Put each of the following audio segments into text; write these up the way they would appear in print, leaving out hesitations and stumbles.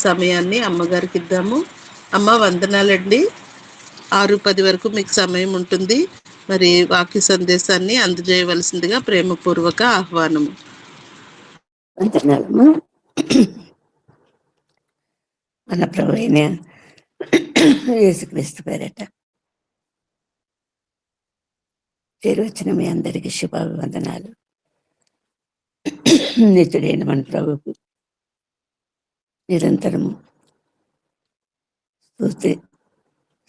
సమయాన్ని అమ్మగారికి ఇద్దాము. అమ్మ వందనాలండి. 6:10 వరకు మీకు సమయం ఉంటుంది. మరి వాక్య సందేశాన్ని అందజేయవలసిందిగా ప్రేమపూర్వక ఆహ్వానము. వందనాలమ్మా. మన ప్రభు అయిన యేసుక్రీస్తు పేరట చేరి వచ్చిన మీ అందరికీ శుభాభివందనాలు. నిత్యుడైన మన ప్రభుకు నిరంతరము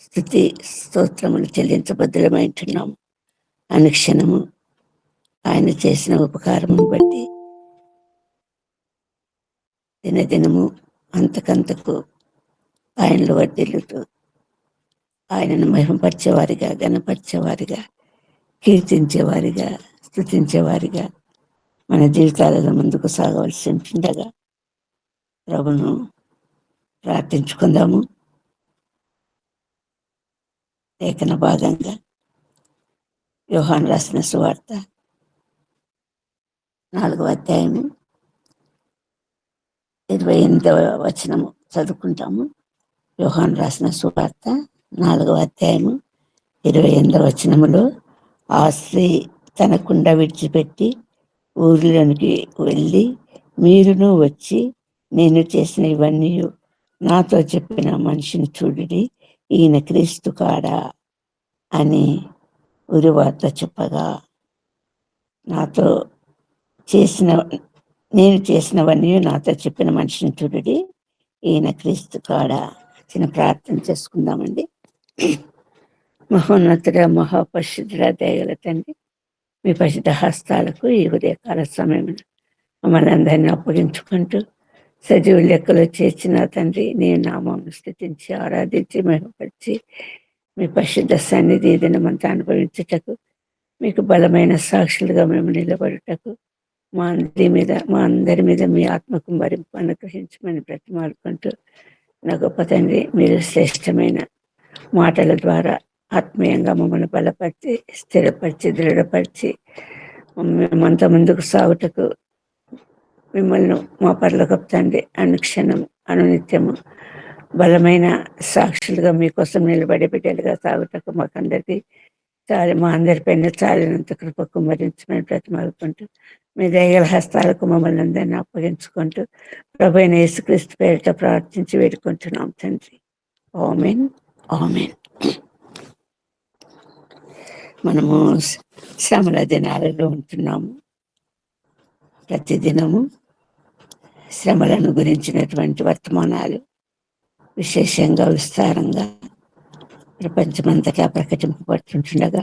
స్తుతి స్తోత్రములు చెల్లించబద్దులమైంటున్నాము. అనుక్షణము ఆయన చేసిన ఉపకారమును బట్టి దినదినము అంతకంతకు ఆయనలో వర్ధిల్లుతూ ఆయనను మహిమపరిచేవారిగా, ఘనపరిచేవారిగా, కీర్తించేవారిగా, స్తుతించేవారిగా మన జీవితాలలో ముందుకు సాగవలసి ఉంటుండగా ప్రభును ప్రార్థించుకుందాము. లేఖన భాగంగా యోహాను రాసిన సువార్త 4వ అధ్యాయము 28వ వచనము చదువుకుంటాము. యోహాను రాసిన సువార్త 4వ అధ్యాయము 28వ వచనములో, ఆ స్త్రీ తన కుండ విడిచిపెట్టి ఊరిలోనికి వెళ్ళి, మీరును వచ్చి నేను చేసిన ఇవన్నీ నాతో చెప్పిన మనిషిని చూడుడి, ఈయన క్రీస్తు కాడా అని ఉరివార్త చెప్పగా, నేను చేసినవన్నీ నాతో చెప్పిన మనిషిని చూడుడి, ఈయన క్రీస్తు కాడా. చిన్న ప్రార్థన చేసుకుందామండి. మహోన్నతుడ, మహాపరిశుద్ధుడ, దయగల తండ్రి, మీ పరిశుద్ధ హస్తాలకు ఈ ఉదయకాల సమయం మమ్మల్ని అందరినీ అప్పగించుకుంటూ సజీవ లెక్కలో చేర్చిన తండ్రి, నీ నామమును స్తుతించి ఆరాధించి మహిమపరిచి మీ పరిశుద్ధ సన్నిధి దినమంతా అనుభవించుటకు, మీకు బలమైన సాక్షులుగా మేము నిలబడుటకు మా అందరి మీద మీ ఆత్మకుమరింపు అనుగ్రహించమని బ్రతిమాలుకుంటూ, నా గొప్ప తండ్రి, మీరు శ్రేష్టమైన మాటల ద్వారా ఆత్మీయంగా మమ్మల్ని బలపరిచి, స్థిరపరిచి, దృఢపరిచి మేమంతా ముందుకు సాగుటకు మిమ్మల్ని మా పరలోకపు తండ్రి అనుక్షణం అనునిత్యము బలమైన సాక్షులుగా మీకోసం నిలబడే బిడ్డలుగా సాగుటకు మాకందరికీ మా అందరిపైన చాలినంత కృప కుమ్మరించమని బ్రతిమాలుకుంటూ, మీ దయగల హస్తాలకు మమ్మల్ని అందరినీ అప్పగించుకుంటూ ప్రభు అయిన యేసుక్రీస్తు పేరిట ప్రార్థించి వేడుకుంటున్నాం తండ్రి. ఆమేన్, ఆమేన్. మనము శ్రమల దినాలలో ఉంటున్నాము. ప్రతిదినము శ్రమలను గురించినటువంటి వర్తమానాలు విశేషంగా విస్తారంగా ప్రపంచమంతటా ప్రకటింపబడుతుండగా,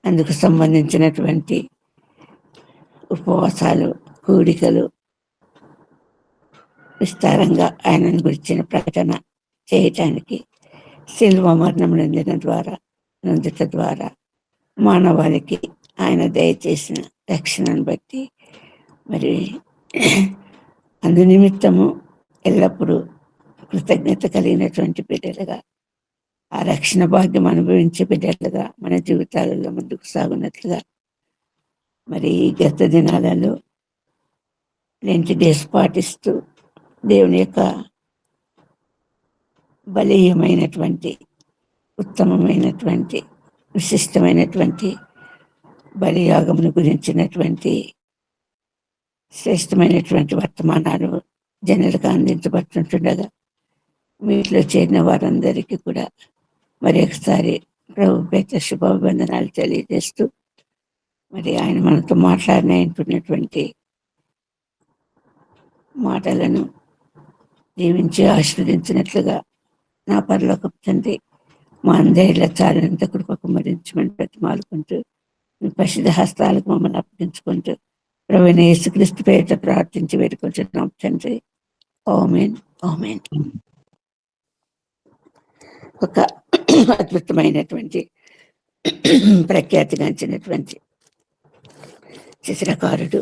అందుకు సంబంధించినటువంటి ఉపవాసాలు, కూడికలు విస్తారంగా ఆయనను గురించిన ప్రకటన చేయటానికి శిలువ మరణం నందుట ద్వారా మానవాళికి ఆయన దయచేసిన రక్షణను బట్టి మరి అందు నిమిత్తము ఎల్లప్పుడూ కృతజ్ఞత కలిగినటువంటి బిడ్డలుగా, ఆ రక్షణ భాగ్యం అనుభవించే బిడ్డలుగా మన జీవితాలలో ముందుకు సాగునట్లుగా మరి గత దినాలలో లెంట్ డేస్ పాటిస్తూ దేవుని యొక్క బలీయమైనటువంటి, ఉత్తమమైనటువంటి, విశిష్టమైనటువంటి బలియాగమును గురించినటువంటి శ్రేష్టమైనటువంటి వర్తమానాలు జనులకు అందించబడుతుండగా, వీటిలో చేరిన వారందరికీ కూడా మరి ఒకసారి ప్రభు పేత శుభాభివందనాలు తెలియజేస్తూ, మరి ఆయన మనతో మాట్లాడినటువంటి మాటలను జీవించి ఆశీర్వదించినట్లుగా నా పరలోకపు తండ్రి మా అందరిలో చాలినంత కృపకు మరించమని బ్రతిమాలుకుంటూ మీ పరిశుద్ధ హస్తాలకు మమ్మల్ని అప్పగించుకుంటూ ప్రభువైన యేసుక్రీస్తు పేరిట ప్రార్థించి వేడుకుంటున్నాం తండ్రి. ఆమేన్, ఆమేన్. ఒక అద్భుతమైనటువంటి ప్రఖ్యాతిగాంచినటువంటి చిత్రకారుడు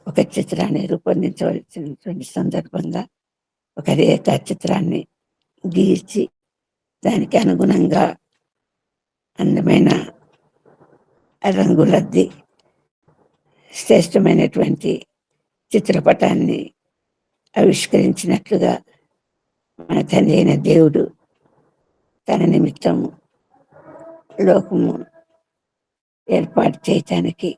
ఒక చిత్రాన్ని రూపొందించవలసినటువంటి సందర్భంగా ఒక రేఖా చిత్రాన్ని గీర్చి దానికి అనుగుణంగా అందమైన రంగులద్ది శ్రేష్టమైనటువంటి చిత్రపటాన్ని ఆవిష్కరించినట్లుగా మన తండ్రి అయిన దేవుడు తన నిమిత్తము లోకము ఏర్పాటు చేయటానికి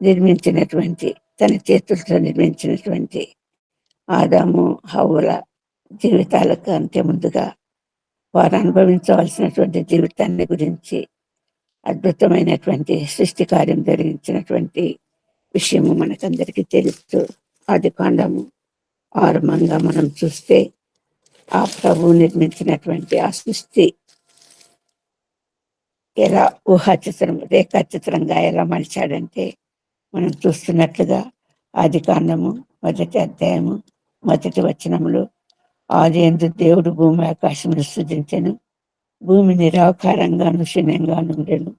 నిర్మించినటువంటి, తన చేతులతో నిర్మించినటువంటి ఆదాము హవ్వల జీవితాల కంటే ముందుగా వారు అనుభవించవలసినటువంటి జీవితాన్ని గురించి అద్భుతమైనటువంటి సృష్టి కార్యం జరిగించినటువంటి విషయము మనకందరికీ తెలుస్తూ ఆది కాండము 6 మనం చూస్తే ఆ ప్రభువు నిర్మించినటువంటి ఆ సృష్టి ఎలా ఊహాచిత్రం రేఖాచిత్రంగా ఎలా మలిచాడంటే మనం చూస్తున్నట్లుగా ఆది కాండము 1 మొదటి వచనములు, ఆది యందు దేవుడు భూమి ఆకాశమును సృజించెను, భూమి నిరాకారంగాను శూన్యంగాను ఉండెను,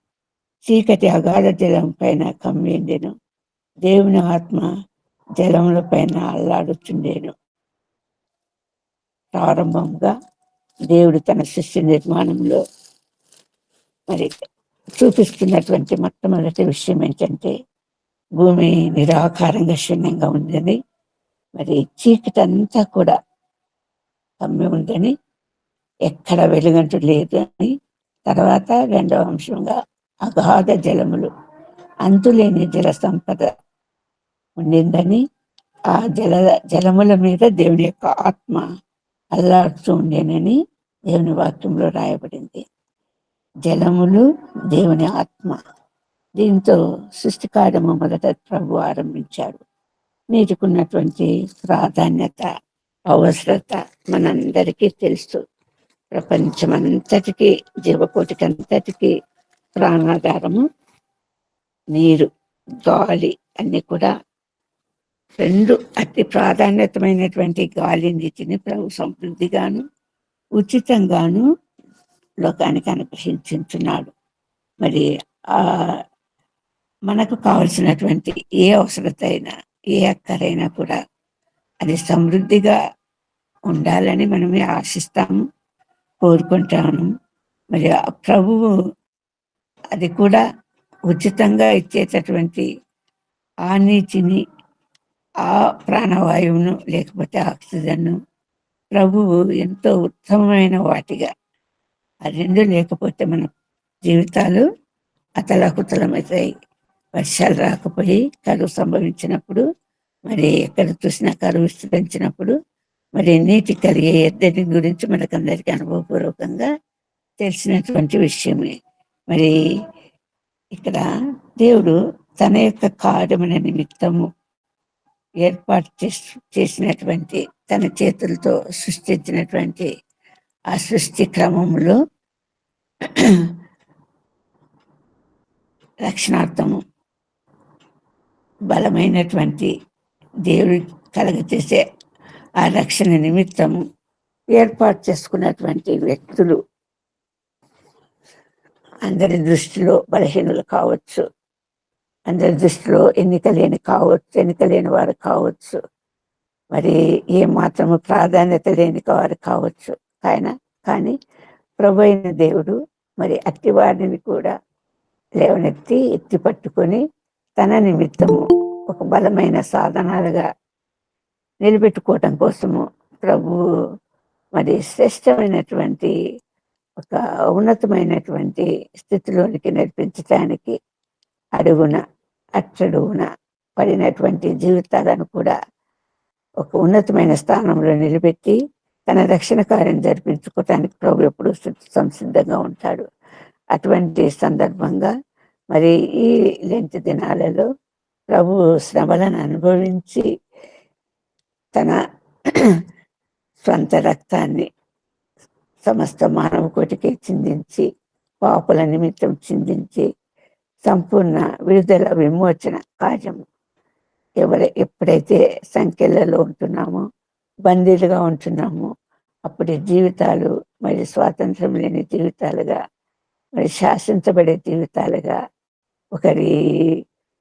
చీకటి అగాధ జలం పైన కమ్మిండెను, దేవుని ఆత్మ జలముల పైన అల్లాడుచుండెను. ప్రారంభంగా దేవుడు తన సృష్టి నిర్మాణంలో మరి చూపిస్తున్నటువంటి మొట్టమొదటి విషయం ఏంటంటే భూమి నిరాకారంగా శూన్యంగా ఉందని, మరి చీకటి అంతా కూడా కమ్మి ఉందని, ఎక్కడ వెలుగంటూ లేదు అని, తర్వాత 2వ అంశంగా అగాధ జలములు, అంతులేని జల సంపద ఉండిందని, ఆ జలముల మీద దేవుని యొక్క ఆత్మ అల్లాడుతూ ఉండేనని దేవుని వాక్యంలో రాయబడింది. జలములు, దేవుని ఆత్మ, దీంతో సృష్టి కార్యము మొదట ప్రభు ఆరంభించాడు. నీటికున్నటువంటి ప్రాధాన్యత, అవసరత మనందరికీ తెలుసు. ప్రపంచమంతటికీ, జీవకోటికి అంతటికీ ప్రాణాధారము నీరు, గాలి అన్ని కూడా. 2 అతి ప్రాధాన్యతమైనటువంటి గాలి, నీటిని ప్రభు సమృద్ధిగాను ఉచితంగాను లోకానికి అనుగ్రహించున్నాడు. మరి మనకు కావలసినటువంటి ఏ అవసరత అయినా, ఏ అక్కరైనా కూడా అది సమృద్ధిగా ఉండాలని మనమే ఆశిస్తాము, కోరుకుంటాము. మరి ఆ ప్రభువు అది కూడా ఉచితంగా ఇచ్చేటటువంటి ఆ నీటిని, ఆ ప్రాణవాయువును, లేకపోతే ఆక్సిజన్ను ప్రభువు ఎంతో ఉత్తమమైన వాటిగా, ఆ 2 లేకపోతే మన జీవితాలు అతలాకుతలమవుతాయి. వర్షాలు రాకపోయి కరువు సంభవించినప్పుడు, మరి ఎక్కడ చూసినా కరువు విస్తరించినప్పుడు, మరి నీటి కలిగే ఎద్దడి గురించి మనకందరికీ అనుభవపూర్వకంగా తెలిసినటువంటి విషయమే. మరి ఇక్కడ దేవుడు తన యొక్క కార్యముల నిమిత్తము ఏర్పాటు చేసినటువంటి, తన చేతులతో సృష్టించినటువంటి ఆ సృష్టి క్రమంలో రక్షణార్థము బలమైనటువంటి దేవుడు కలగచేసే ఆ రక్షణ నిమిత్తము ఏర్పాటు చేసుకున్నటువంటి వ్యక్తులు అందరి దృష్టిలో బలహీనులు కావచ్చు, అందరి దృష్టిలో ఎన్నికలేని వారు కావచ్చు, మరి ఏ మాత్రము ప్రాధాన్యత లేని వారు కావచ్చు. కానీ ప్రభు అయిన దేవుడు మరి అట్టి వారిని కూడా లేవనెత్తి ఎత్తి పట్టుకొని తన నిమిత్తము ఒక బలమైన సాధనాలుగా నిలబెట్టుకోవటం కోసము ప్రభు మరి శ్రేష్టమైనటువంటి ఒక ఉన్నతమైనటువంటి స్థితిలోనికి నడిపించటానికి అట్టడుగున పడినటువంటి జీవితాలను కూడా ఒక ఉన్నతమైన స్థానంలో నిలబెట్టి తన రక్షణ కార్యం జరిపించుకోవటానికి ప్రభు ఎప్పుడు సంసిద్ధంగా ఉంటాడు. అటువంటి సందర్భంగా మరి ఈ లెంట్ దినాలలో ప్రభు శ్రమలను అనుభవించి తన స్వంత రక్తాన్ని సమస్త మానవ కోటికి చిందించి, పాపుల నిమిత్తం చిందించి, సంపూర్ణ విడుదల విమోచన కార్యము ఎప్పుడైతే సంఖ్యలలో ఉంటున్నామో, బందీలుగా ఉంటున్నామో, అప్పటి జీవితాలు మరి స్వాతంత్రం లేని జీవితాలుగా, మరి శాసించబడే జీవితాలుగా, ఒకరి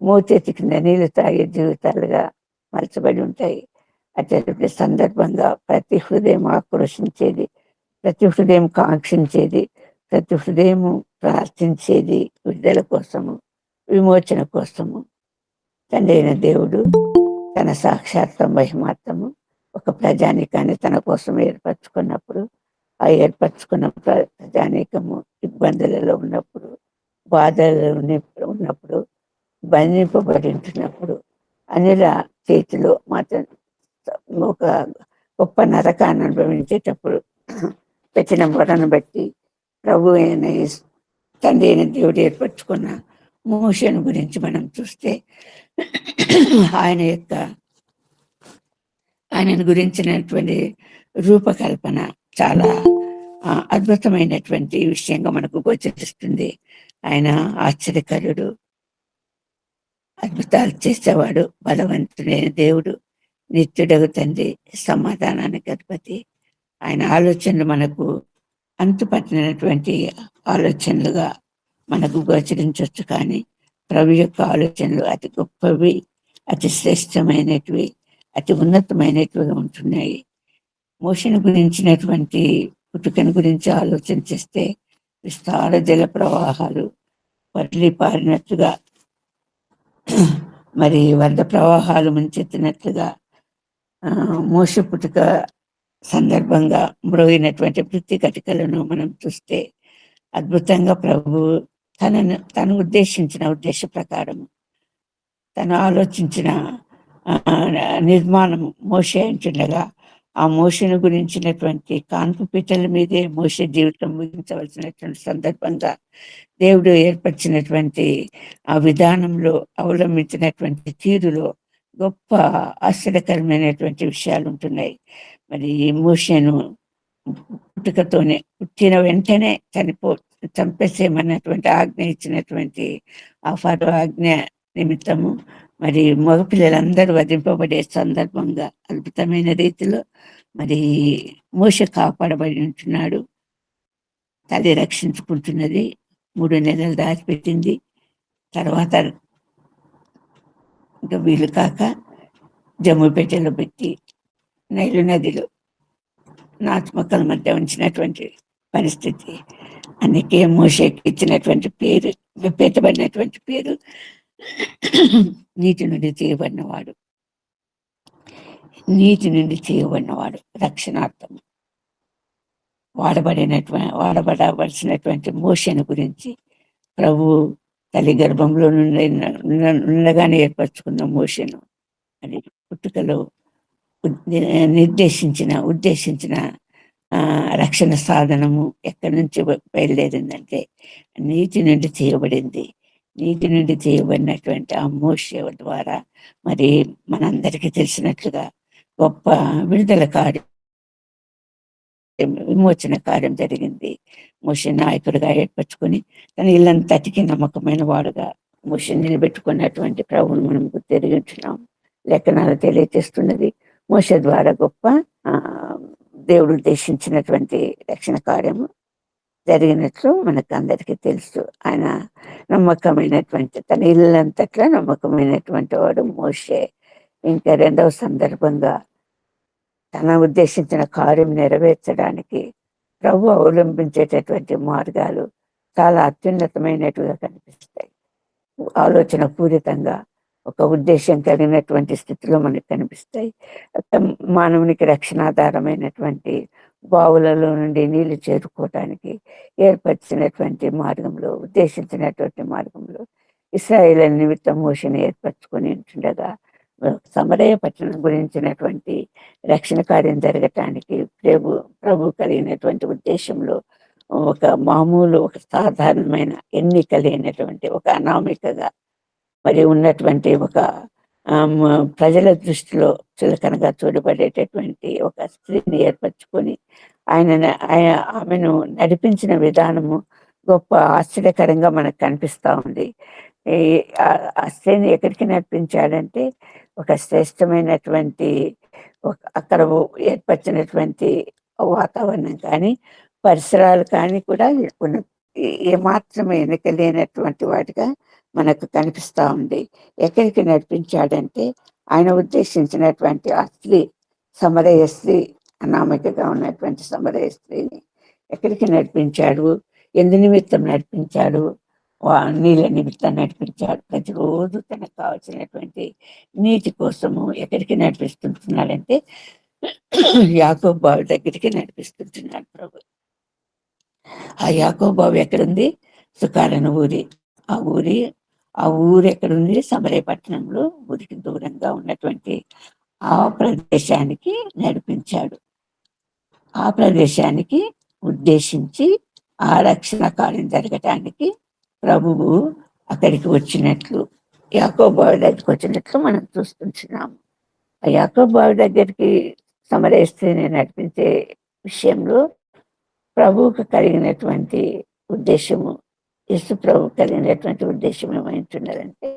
మోచేతి కింద నీళ్లు తాగే జీవితాలుగా మలచబడి ఉంటాయి. అటువంటి సందర్భంగా ప్రతి హృదయం ఆక్రోషించేది, ప్రతి హృదయం కాంక్షించేది, ప్రతి హృదయము ప్రార్థించేది విడుదల కోసము, విమోచన కోసము. తండ్రి అయిన దేవుడు తన సాక్షాత్వం మహిమార్థము ఒక ప్రజానీకాన్ని తన కోసం ఏర్పరచుకున్నప్పుడు, ఆ ఏర్పరచుకున్న ప్రజానీకము ఇబ్బందులలో ఉన్నప్పుడు, బాధలలో ఉన్నప్పుడు, బంధింపబడి ఉంటున్నప్పుడు అనిల చేతిలో మాత్రం ఒక గొప్ప నరకాన్ని అనుభవించేటప్పుడు పెట్టిన మొరను బట్టి ప్రభు అయిన తండ్రి అయిన దేవుడు ఏర్పరచుకున్న మోషను గురించి మనం చూస్తే ఆయనను గురించినటువంటి రూపకల్పన చాలా అద్భుతమైనటువంటి విషయంగా మనకు గోచరిస్తుంది. ఆయన ఆశ్చర్యకరుడు, అద్భుతాలు చేసేవాడు, బలవంతుడైన దేవుడు, నిత్యుడగు తండ్రి, సమాధానానికి అధిపతి. ఆయన ఆలోచనలు మనకు అంతుపట్టినటువంటి ఆలోచనలుగా మనకు గోచరించవచ్చు. కానీ ప్రభు యొక్క ఆలోచనలు అతి గొప్పవి, అతి శ్రేష్టమైనటివి, అతి ఉన్నతమైనటివిగా ఉంటున్నాయి. మోషను గురించినటువంటి పుట్టుకను గురించి ఆలోచన చేస్తే విస్తార జల ప్రవాహాలు పట్లి పారినట్లుగా, మరి వరద ప్రవాహాలు ముంచెత్తినట్లుగా మోష పుట్టుక సందర్భంగా మ్రోగినటువంటి వృత్తి కటికలను మనం చూస్తే అద్భుతంగా ప్రభు తను ఉద్దేశించిన ఉద్దేశ ప్రకారం తను ఆలోచించిన నిర్మాణం మోషే అంటుండగా ఆ మోషను గురించినటువంటి కాన్పు పీటల మీదే మోషే జీవితం ముగించవలసినటువంటి సందర్భంగా దేవుడు ఏర్పరిచినటువంటి ఆ విధానంలో అవలంబించినటువంటి తీరులో గొప్ప ఆశ్చర్యకరమైనటువంటి విషయాలు ఉంటున్నాయి. మరి ఈ మోషేను పుట్టుకతోనే పుట్టిన వెంటనే చంపేసేయమన్నటువంటి ఆజ్ఞ ఇచ్చినటువంటి ఆ ఫరో ఆజ్ఞ నిమిత్తము మరి మగపిల్లలందరూ వధింపబడే సందర్భంగా అద్భుతమైన రీతిలో మరి మోషే కాపాడబడి ఉంటున్నాడు. తల్లి రక్షించుకుంటున్నది, 3 నెలలు దాచిపెట్టింది. తర్వాత ఇంకా వీలు కాక జమ్ముపేటలో పెట్టి నైలు నదిలో నాచు మొక్కల మధ్య ఉంచినటువంటి పరిస్థితి. అందుకే మోషేకి ఇచ్చినటువంటి పేరు, పెట్టబడినటువంటి పేరు నీటి నుండి తీయబడినవాడు. నీటి నుండి తీయబడినవాడు రక్షణార్థం వాడబడవలసినటువంటి మోషను గురించి ప్రభు తల్లి గర్భంలో ఉండగానే ఏర్పరచుకున్న మోషను అని పుట్టుకలో ఉద్దేశించిన రక్షణ సాధనము ఎక్కడి నుంచి బయలుదేరిందంటే నీటి నుండి చేయబడింది. నీటి నుండి చేయబడినటువంటి ఆ మోషే ద్వారా మరి మనందరికీ తెలిసినట్లుగా గొప్ప విడుదల కార్యం, విమోచన కార్యం జరిగింది. మోషే నాయకుడిగా ఏర్పరచుకొని తన ఇల్లంతటికి నమ్మకమైన వాడుగా మోషే నిలబెట్టుకున్నటువంటి ప్రభువును మనం గుర్తెరిగించున్నాం. లేఖనాలు తెలియజేస్తున్నది మోషే ద్వారా గొప్ప దేవుడు ఉద్దేశించినటువంటి రక్షణ కార్యము జరిగినట్లు మనకు అందరికీ తెలుసు. ఆయన నమ్మకమైనటువంటి, తన ఇల్లంతట్లా నమ్మకమైనటువంటి వాడు మోషే. ఇంకా 2వ సందర్భంగా తన ఉద్దేశించిన కార్యం నెరవేర్చడానికి ప్రభు అవలంబించేటటువంటి మార్గాలు చాలా అత్యున్నతమైనట్టుగా కనిపిస్తాయి. ఆలోచన పూరితంగా ఒక ఉద్దేశం కలిగినటువంటి స్థితిలో మనకు కనిపిస్తాయి. మానవునికి రక్షణాధారమైనటువంటి బావులలో నుండి నీళ్లు చేరుకోవటానికి ఏర్పరిచినటువంటి మార్గంలో, ఉద్దేశించినటువంటి మార్గంలో ఇశ్రాయేలు నిమిత్తం మోషేను ఏర్పరచుకొని ఉంటుండగా సమరయ పట్టణం గురించినటువంటి రక్షణ కార్యం జరగటానికి ప్రభు కలిగినటువంటి ఉద్దేశంలో ఒక మామూలు, ఒక సాధారణమైన ఎన్నిక లేనటువంటి ఒక అనామికగా మరి ఉన్నటువంటి ఒక ప్రజల దృష్టిలో చులకనగా చూడబడేటటువంటి ఒక స్త్రీని ఏర్పరచుకొని ఆమెను నడిపించిన విధానము గొప్ప ఆశ్చర్యకరంగా మనకు కనిపిస్తూ ఉంది. ఆ స్త్రీని ఎక్కడికి నడిపించాడంటే ఒక శ్రేష్టమైనటువంటి అక్కడ ఏర్పరిచినటువంటి వాతావరణం కానీ పరిసరాలు కానీ కూడా ఏమాత్రమే ఎన్నిక లేనటువంటి వాటిగా మనకు కనిపిస్తూ ఉంది. ఎక్కడికి నడిపించాడంటే ఆయన ఉద్దేశించినటువంటి ఆ స్త్రీ, సమరయ స్త్రీ, అనామికగా ఉన్నటువంటి సమరయ స్త్రీని ఎక్కడికి నడిపించాడు, ఎందు నిమిత్తం నడిపించాడు? నీళ్ళ నిమిత్తం నడిపించాడు. ప్రతిరోజు తనకు కావాల్సినటువంటి నీటి కోసము ఎక్కడికి నడిపిస్తున్నాడంటే యాకోబు బావి దగ్గరికి నడిపిస్తుంటున్నాడు ప్రభు. ఆ యాకోబు బావి ఎక్కడుంది? సుకారణ ఊరి. ఆ ఊరు ఎక్కడుంది? సమరయ పట్టణంలో, ఊరికి దూరంగా ఉన్నటువంటి ఆ ప్రదేశానికి నడిపించాడు. ఆ ప్రదేశానికి ఉద్దేశించి ఆ రక్షణ కార్యం జరగటానికి ప్రభువు అక్కడికి వచ్చినట్లు, యాకోబు బావి దగ్గరికి వచ్చినట్లు మనం చూస్తున్నాము. ఆ యాకోబు బావి దగ్గరికి సమరయ స్త్రీని నడిపించే విషయంలో ప్రభువుకు కలిగినటువంటి ఉద్దేశము, యేసు ప్రభు కలిగినటువంటి ఉద్దేశం ఏమైంటున్నదంటే,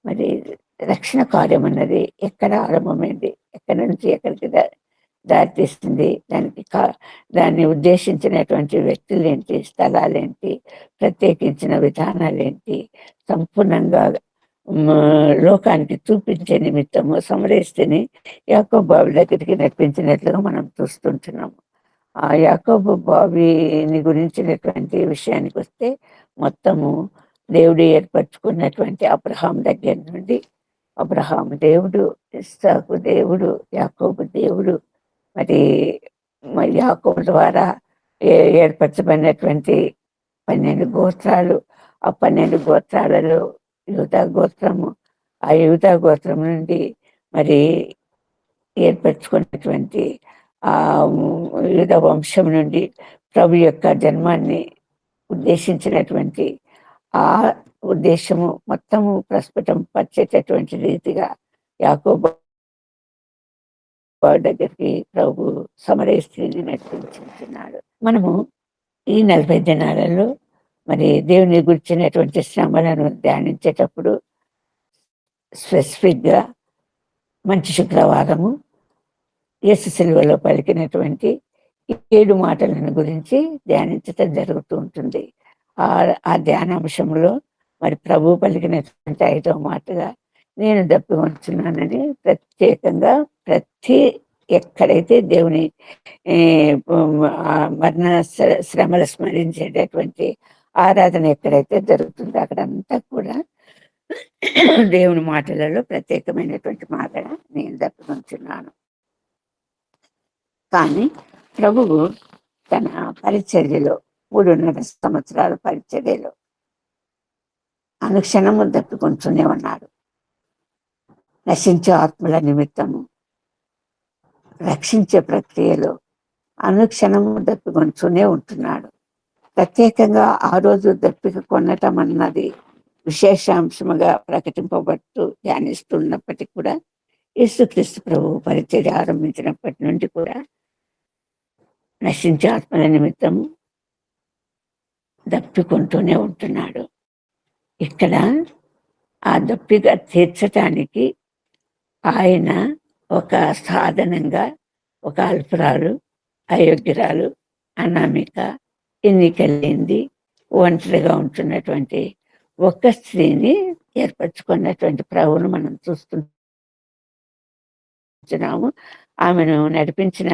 మరి రక్షణ కార్యం అన్నది ఎక్కడ ఆరంభమైంది, ఎక్కడి నుంచి ఎక్కడికి దారితీస్తుంది, దాన్ని ఉద్దేశించినటువంటి వ్యక్తులేంటి, స్థలాలేంటి, ప్రత్యేకించిన విధానాలేంటి, సంపూర్ణంగా లోకానికి చూపించే నిమిత్తము సమరయస్త్రీని యాకోబు బావి దగ్గరికి నడిపించినట్లుగా మనం చూస్తుంటున్నాము. ఆ యాకోబు బావిని గురించినటువంటి విషయానికి వస్తే, మొత్తము దేవుడు ఏర్పరచుకున్నటువంటి అబ్రహాం దగ్గర నుండి, అబ్రహాం దేవుడు, ఇస్సాకు దేవుడు, యాకోబు దేవుడు, మరి యాకోబు ద్వారా ఏర్పరచబడినటువంటి 12 గోత్రాలు, ఆ 12 గోత్రాలలో యూదా గోత్రము, ఆ యూదా గోత్రం నుండి మరి ఏర్పరచుకున్నటువంటి ఆ యూదా వంశం నుండి ప్రభు యొక్క జన్మాన్ని ఉద్దేశించినటువంటి ఆ ఉద్దేశము మొత్తము ప్రస్ఫుటం పరిచేటటువంటి రీతిగా యాకోబు దగ్గరికి ప్రభు సమరయ స్త్రీని నడిపించుతున్నాడు. మనము ఈ 40 దినాలలో మరి దేవుని గురించినటువంటి శ్రమలను ధ్యానించేటప్పుడు స్పెసిఫిక్గా మంచి శుక్రవారము యేసు సిలువలో పలికినటువంటి 7 మాటలను గురించి ధ్యానించటం జరుగుతూ ఉంటుంది. ఆ ధ్యానాంశంలో మరి ప్రభు పలికినటువంటి 5వ మాటగా నేను దప్పి ఉంచున్నానని ప్రత్యేకంగా ఎక్కడైతే దేవుని మరణ శ్రమలు స్మరించేటటువంటి ఆరాధన ఎక్కడైతే జరుగుతుందో అక్కడంతా కూడా దేవుని మాటలలో ప్రత్యేకమైనటువంటి మాటగా నేను దప్పి ఉంచున్నాను. కానీ ప్రభువు తన పరిచర్యలో 3.5 సంవత్సరాల పరిచర్యలో అనుక్షణము దప్పికొంటూనే ఉన్నాడు. నశించే ఆత్మల నిమిత్తము రక్షించే ప్రక్రియలో అనుక్షణము దప్పికొంటూనే ఉంటున్నాడు. ప్రత్యేకంగా ఆ రోజు దప్పిక కొనటం అన్నది విశేషాంశముగా ప్రకటింపబడుతూ ధ్యానిస్తున్నప్పటికీ కూడా యేసుక్రీస్తు ప్రభు పరిచర్య ఆరంభించినప్పటి నుండి కూడా నశించే ఆత్మల నిమిత్తము దప్పికొంటూనే ఉంటున్నాడు. ఇక్కడ ఆ దప్పిక తీర్చటానికి ఆయన ఒక సాధనంగా, ఒక అల్పురాలు, అయోగ్యురాలు, అనామిక, ఎన్నికలేంది, ఒంటరిగా ఉంటున్నటువంటి ఒక స్త్రీని ఏర్పరచుకున్నటువంటి ప్రభువును మనం చూస్తున్నాము. ఆమెను నడిపించిన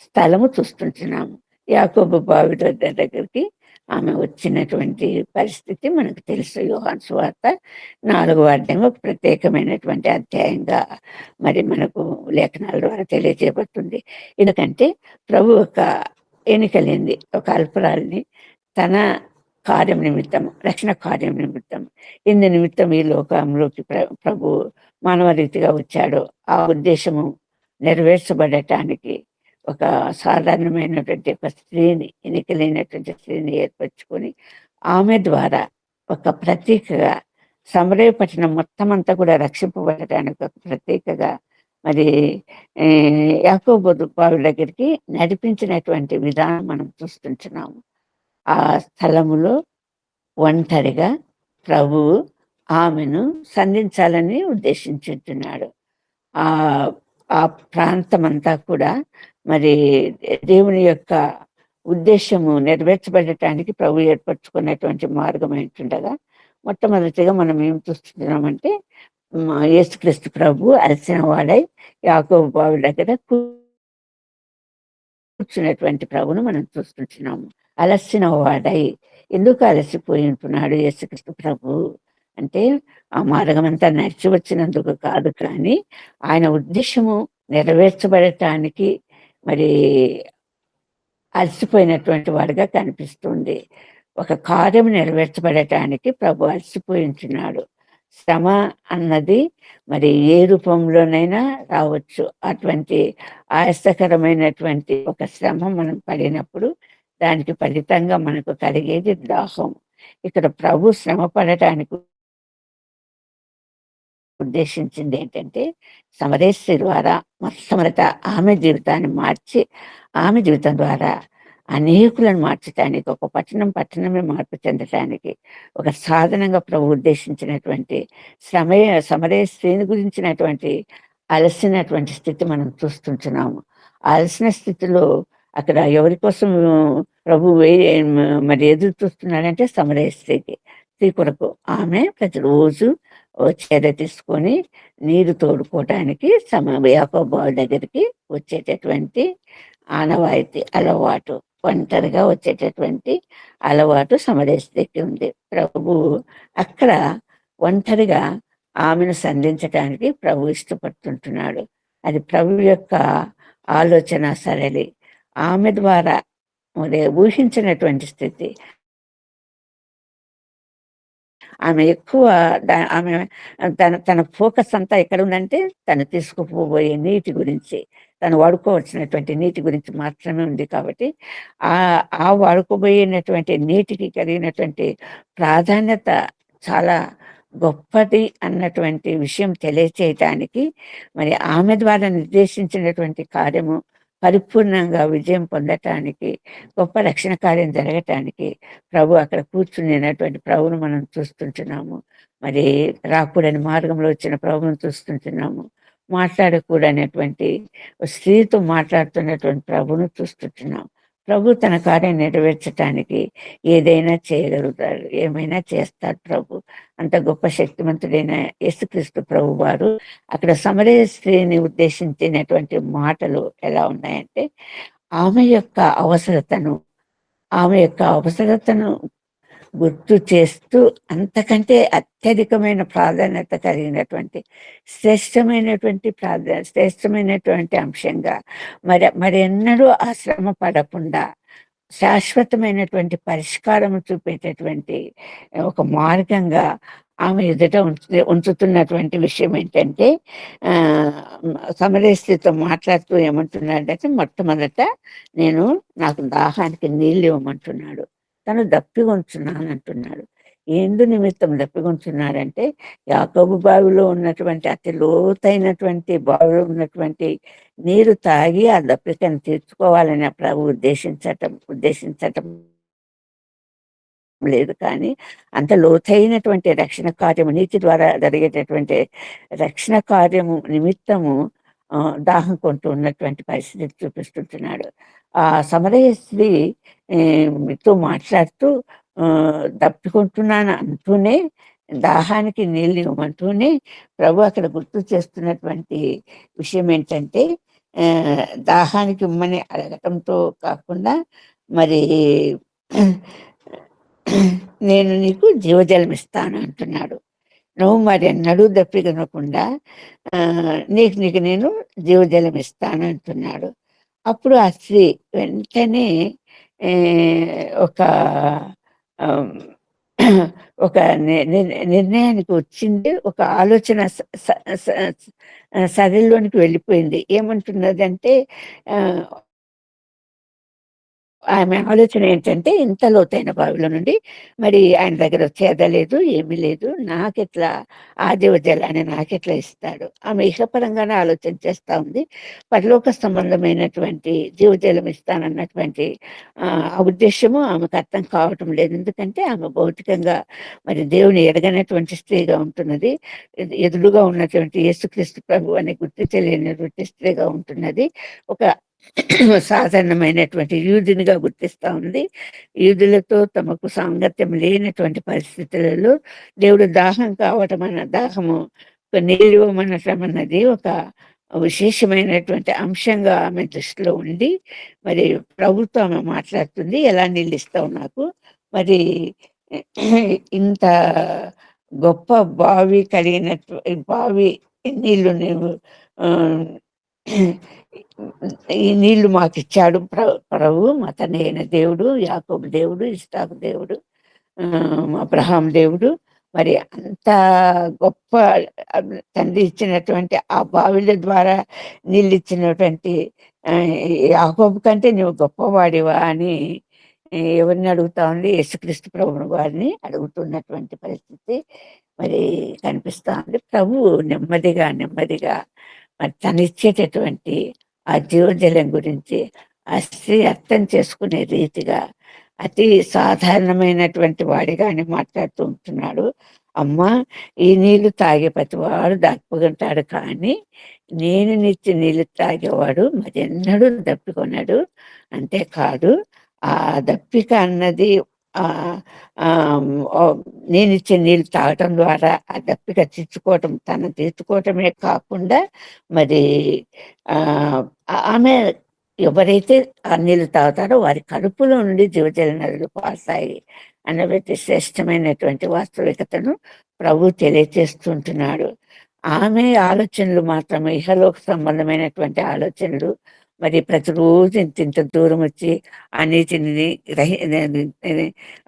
స్థలము చూస్తుంటున్నాము. యాకోబు బావి దగ్గరికి ఆమె వచ్చినటువంటి పరిస్థితి మనకు తెలుసు. యోహాను సువార్త 4వ అధ్యాయం ఒక ప్రత్యేకమైనటువంటి అధ్యాయంగా మరి మనకు లేఖనాల ద్వారా తెలియజేయబడుతుంది. ఎందుకంటే ప్రభు ఒక ఎన్నికలేంది, ఒక అల్పురాల్ని తన కార్యం నిమిత్తం, రక్షణ కార్యం నిమిత్తం, ఇందు నిమిత్తం ఈ లోకంలోకి ప్రభు మానవ రీతిగా వచ్చాడో ఆ ఉద్దేశము నెరవేర్చబడటానికి ఒక సాధారణమైనటువంటి ఒక స్త్రీని, ఎన్నికలైనటువంటి స్త్రీని ఏర్పరచుకొని ఆమె ద్వారా ఒక ప్రతీకగా సమరయ పట్టణం మొత్తం అంతా కూడా రక్షింపబడటానికి ఒక ప్రతీకగా మరి యాకోబు బావి దగ్గరికి నడిపించినటువంటి విధానం మనం చూస్తుంటున్నాము. ఆ స్థలములో ఒంటరిగా ప్రభువు ఆమెను సంధించాలని ఉద్దేశించుతున్నాడు. ఆ ప్రాంతం అంతా కూడా మరి దేవుని యొక్క ఉద్దేశము నెరవేర్చబడటానికి ప్రభు ఏర్పరచుకున్నటువంటి మార్గం ఏంటుండగా, మొట్టమొదటిగా మనం ఏం చూస్తున్నామంటే యేసుక్రీస్తు ప్రభు అలసిన వాడై యాకోబు బావి దగ్గర కూర్చున్నటువంటి ప్రభును మనం చూస్తుంటున్నాము. అలసిన వాడై ఎందుకు అలసిపోయి ఉంటున్నాడు యేసుక్రీస్తు ప్రభు అంటే, ఆ మార్గం అంతా నడిచి వచ్చినందుకు కాదు, కానీ ఆయన ఉద్దేశము నెరవేర్చబడటానికి మరి అలసిపోయినటువంటి వాడిగా కనిపిస్తుంది. ఒక కార్యం నెరవేర్చబడటానికి ప్రభు అలసిపోయి ఉంటున్నాడు. శ్రమ అన్నది మరి ఏ రూపంలోనైనా రావచ్చు. అటువంటి ఆయాసకరమైనటువంటి ఒక శ్రమ మనం పడినప్పుడు దానికి ఫలితంగా మనకు కలిగేది దాహం. ఇక్కడ ప్రభు శ్రమ పడటానికి ఉద్దేశించింది ఏంటంటే, సమరేశ్వరి ద్వారా మొట్టమొదట ఆమె జీవితాన్ని మార్చి, ఆమె జీవితం ద్వారా అనేకులను మార్చటానికి, ఒక పట్టణమే మార్పు చెందటానికి ఒక సాధనంగా ప్రభు ఉద్దేశించినటువంటి సమరేశ్వరిని గురించినటువంటి అలసినటువంటి స్థితి మనం చూస్తుంటున్నాము. ఆ అలసిన స్థితిలో అక్కడ ఎవరి కోసం ప్రభు మరి ఎదురు చూస్తున్నాడంటే సమరేశ్వరికి, స్త్రీ కొరకు. ఆమె ప్రతిరోజు చీర తీసుకొని నీరు తోడుకోవటానికి యాకోబు దగ్గరికి వచ్చేటటువంటి ఆనవాయితీ, అలవాటు, ఒంటరిగా వచ్చేటటువంటి అలవాటు సమరేశ్వరికి ఉంది. ప్రభు అక్కడ ఒంటరిగా ఆమెను సంధించటానికి ప్రభు ఇష్టపడుతుంటున్నాడు. అది ప్రభు యొక్క ఆలోచన సరళి. ఆమె ద్వారా మరి ఊహించినటువంటి స్థితి. ఆమె ఎక్కువ ఆమె తన ఫోకస్ అంతా ఎక్కడ ఉందంటే తను తీసుకుపోబోయే నీటి గురించి, తను వాడుకోవలసినటువంటి నీటి గురించి మాత్రమే ఉంది. కాబట్టి ఆ వాడుకోబోయినటువంటి నీటికి కలిగినటువంటి ప్రాధాన్యత చాలా గొప్పది అన్నటువంటి విషయం తెలియచేయటానికి, మరి ఆమె ద్వారా నిర్దేశించినటువంటి కార్యము పరిపూర్ణంగా విజయం పొందటానికి, గొప్ప రక్షణ కార్యం జరగటానికి ప్రభు అక్కడ కూర్చునేటువంటి ప్రభువును మనం చూస్తుంటున్నాము. మరి రాకూడని మార్గంలో వచ్చిన ప్రభువును చూస్తుంటున్నాము. మాట్లాడకూడనటువంటి స్త్రీతో మాట్లాడుతున్నటువంటి ప్రభువును చూస్తుంటున్నాం. ప్రభు తన కార్యం నెరవేర్చటానికి ఏదైనా చేయగలుగుతాడు, ఏమైనా చేస్తాడు ప్రభు. అంత గొప్ప శక్తివంతుడైన యేసుక్రీస్తు ప్రభు వారు అక్కడ సమరయ స్త్రీని ఉద్దేశించినటువంటి మాటలు ఎలా ఉన్నాయంటే, ఆమె యొక్క అవసరతను గుర్తు చేస్తూ అంతకంటే అత్యధికమైన ప్రాధాన్యత కలిగినటువంటి శ్రేష్టమైనటువంటి అంశంగా మరి ఎన్నడూ ఆ శ్రమ పడకుండా శాశ్వతమైనటువంటి పరిష్కారం చూపేటటువంటి ఒక మార్గంగా ఆమె ఎదుట ఉంచుతున్నటువంటి విషయం ఏంటంటే, సమరేశ్వరితో మాట్లాడుతూ ఏమంటున్నాడంటే, మొట్టమొదట నాకు దాహానికి నీళ్ళు ఇవ్వమంటున్నాడు. తను దప్పిగొంచున్నాను అంటున్నాడు. ఎందు నిమిత్తం దప్పిగొంచున్నాడంటే, యాకోబు బావిలో ఉన్నటువంటి అతి లోతైనటువంటి బావిలో ఉన్నటువంటి నీరు తాగి ఆ దప్పికను తీర్చుకోవాలని ప్రభు ఉద్దేశించటం లేదు. కానీ అంత లోతైనటువంటి రక్షణ కార్యము, నీతి ద్వారా జరిగేటటువంటి రక్షణ కార్యము నిమిత్తము దాహం కొంటూ ఉన్నటువంటి పరిస్థితి చూపిస్తుంటున్నాడు. ఆ సమరయ స్త్రీ తో మాట్లాడుతూ దప్పికొంటున్నాను అంటూనే, దాహానికి నీళ్ళు ఇవ్వమంటూనే ప్రభు అక్కడ గుర్తు చేస్తున్నటువంటి విషయం ఏంటంటే, దాహానికి ఇమ్మని అడగటంతో కాకుండా మరి నేను నీకు జీవజలం ఇస్తాను అంటున్నాడు. నువ్వు మరి ఎన్నడూ దప్పికొనకుండా నీకు నేను జీవజలం ఇస్తాను అంటున్నాడు. అప్పుడు ఆ స్త్రీ వెంటనే ఒక ఒక నిర్ణయానికి వచ్చింది. ఒక ఆలోచన సరళిలోనికి వెళ్ళిపోయింది. ఏమంటున్నదంటే, ఆమె ఆలోచన ఏంటంటే, ఇంత లోతైన బావిలో నుండి మరి ఆయన దగ్గర చేదలేదు, ఏమీ లేదు, నాకెట్లా ఆ జీవజలాన్ని నాకెట్లా ఇస్తాడు? ఆమె ఇహపరంగానే ఆలోచన చేస్తా ఉంది. పరలోక సంబంధమైనటువంటి జీవజలం ఇస్తానన్నటువంటి ఆ ఉద్దేశము ఆమెకు అర్థం కావటం లేదు. ఎందుకంటే ఆమె భౌతికంగా మరి దేవుని ఎరగనటువంటి స్త్రీగా ఉంటున్నది. ఎదురుగా ఉన్నటువంటి యేసుక్రీస్తు ప్రభు అని గుర్తించలేనటువంటి స్త్రీగా ఉంటున్నది. ఒక సాధారణమైనటువంటి యూదునిగా గుర్తిస్తా ఉంది. యూదులతో తమకు సాంగత్యం లేనటువంటి పరిస్థితులలో దేవుడు దాహము నీళ్ళు ఇవ్వమనటమన్నది ఒక విశేషమైనటువంటి అంశంగా ఆమె దృష్టిలో ఉండి, మరి ప్రభుత్వం ఆమె మాట్లాడుతుంది, ఎలా నీళ్ళు ఇస్తావు నాకు? మరి ఇంత గొప్ప బావి కలిగినట్టు బావి నీళ్ళు నువ్వు ఈ నీళ్లు మాకు ఇచ్చాడు ప్రభు, మా తండ్రి అయిన దేవుడు, యాకోబు దేవుడు, ఇస్సాకు దేవుడు, అబ్రహాం దేవుడు. మరి అంత గొప్ప తండ్రి ఇచ్చినటువంటి ఆ బావిల ద్వారా నీళ్ళు ఇచ్చినటువంటి యాకోబు కంటే నువ్వు గొప్పవాడివా అని ఎవరిని అడుగుతా ఉంది? యేసుక్రీస్తు ప్రభువుని వారిని అడుగుతున్నటువంటి పరిస్థితి మరి కనిపిస్తా ఉంది. ప్రభు నెమ్మదిగా నెమ్మదిగా మరి తనిచ్చేటటువంటి ఆ జీవజలం గురించి ఆ స్త్రీ అర్థం చేసుకునే రీతిగా అతి సాధారణమైనటువంటి వాడిగానే మాట్లాడుతూ ఉంటున్నాడు. అమ్మా, ఈ నీళ్లు తాగే ప్రతివాడు దప్పుకుంటాడు, కానీ నేను నిత్య నీళ్లు తాగేవాడు మరెన్నడూ దప్పికొన్నాడు. అంతేకాదు, ఆ దప్పిక అన్నది నేనిచ్చే నీళ్ళు తాగటం ద్వారా ఆ దప్పిక తీర్చుకోవటమే కాకుండా మరి ఆమె ఎవరైతే ఆ నీళ్ళు తాగుతారో వారి కడుపులో నుండి జీవజల నదులు పారుతాయి అన్నటువంటి శ్రేష్టమైనటువంటి వాస్తవికతను ప్రభు తెలియచేస్తుంటున్నాడు. ఆమె ఆలోచనలు మాత్రమే ఇహలోక సంబంధమైనటువంటి ఆలోచనలు. మరి ప్రతిరోజు ఇంత దూరం వచ్చి ఆ నీటిని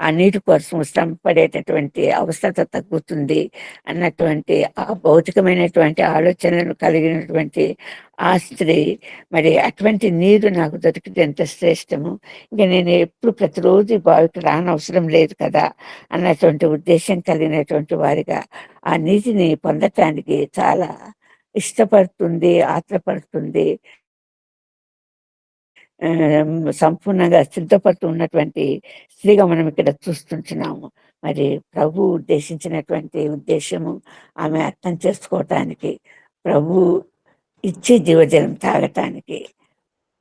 ఆ నీటి కోసం శ్రమపడేటటువంటి అవసరత తగ్గుతుంది అన్నటువంటి ఆ భౌతికమైనటువంటి ఆలోచనలను కలిగినటువంటి ఆ స్త్రీ మరి అటువంటి నీరు నాకు దొరికితే ఎంత శ్రేష్టము, ఇంకా నేను ఎప్పుడు ప్రతిరోజు బావికి రానవసరం లేదు కదా అన్నటువంటి ఉద్దేశం కలిగినటువంటి వారిగా ఆ నీటిని పొందటానికి చాలా ఇష్టపడుతుంది, ఆత్రపడుతుంది, సంపూర్ణంగా సిద్ధపడుతూ ఉన్నటువంటి స్త్రీగా మనం ఇక్కడ చూస్తుంటున్నాము. మరి ప్రభు ఉద్దేశించినటువంటి ఉద్దేశము ఆమె అర్థం చేసుకోవటానికి, ప్రభు ఇచ్చే జీవజలం తాగటానికి,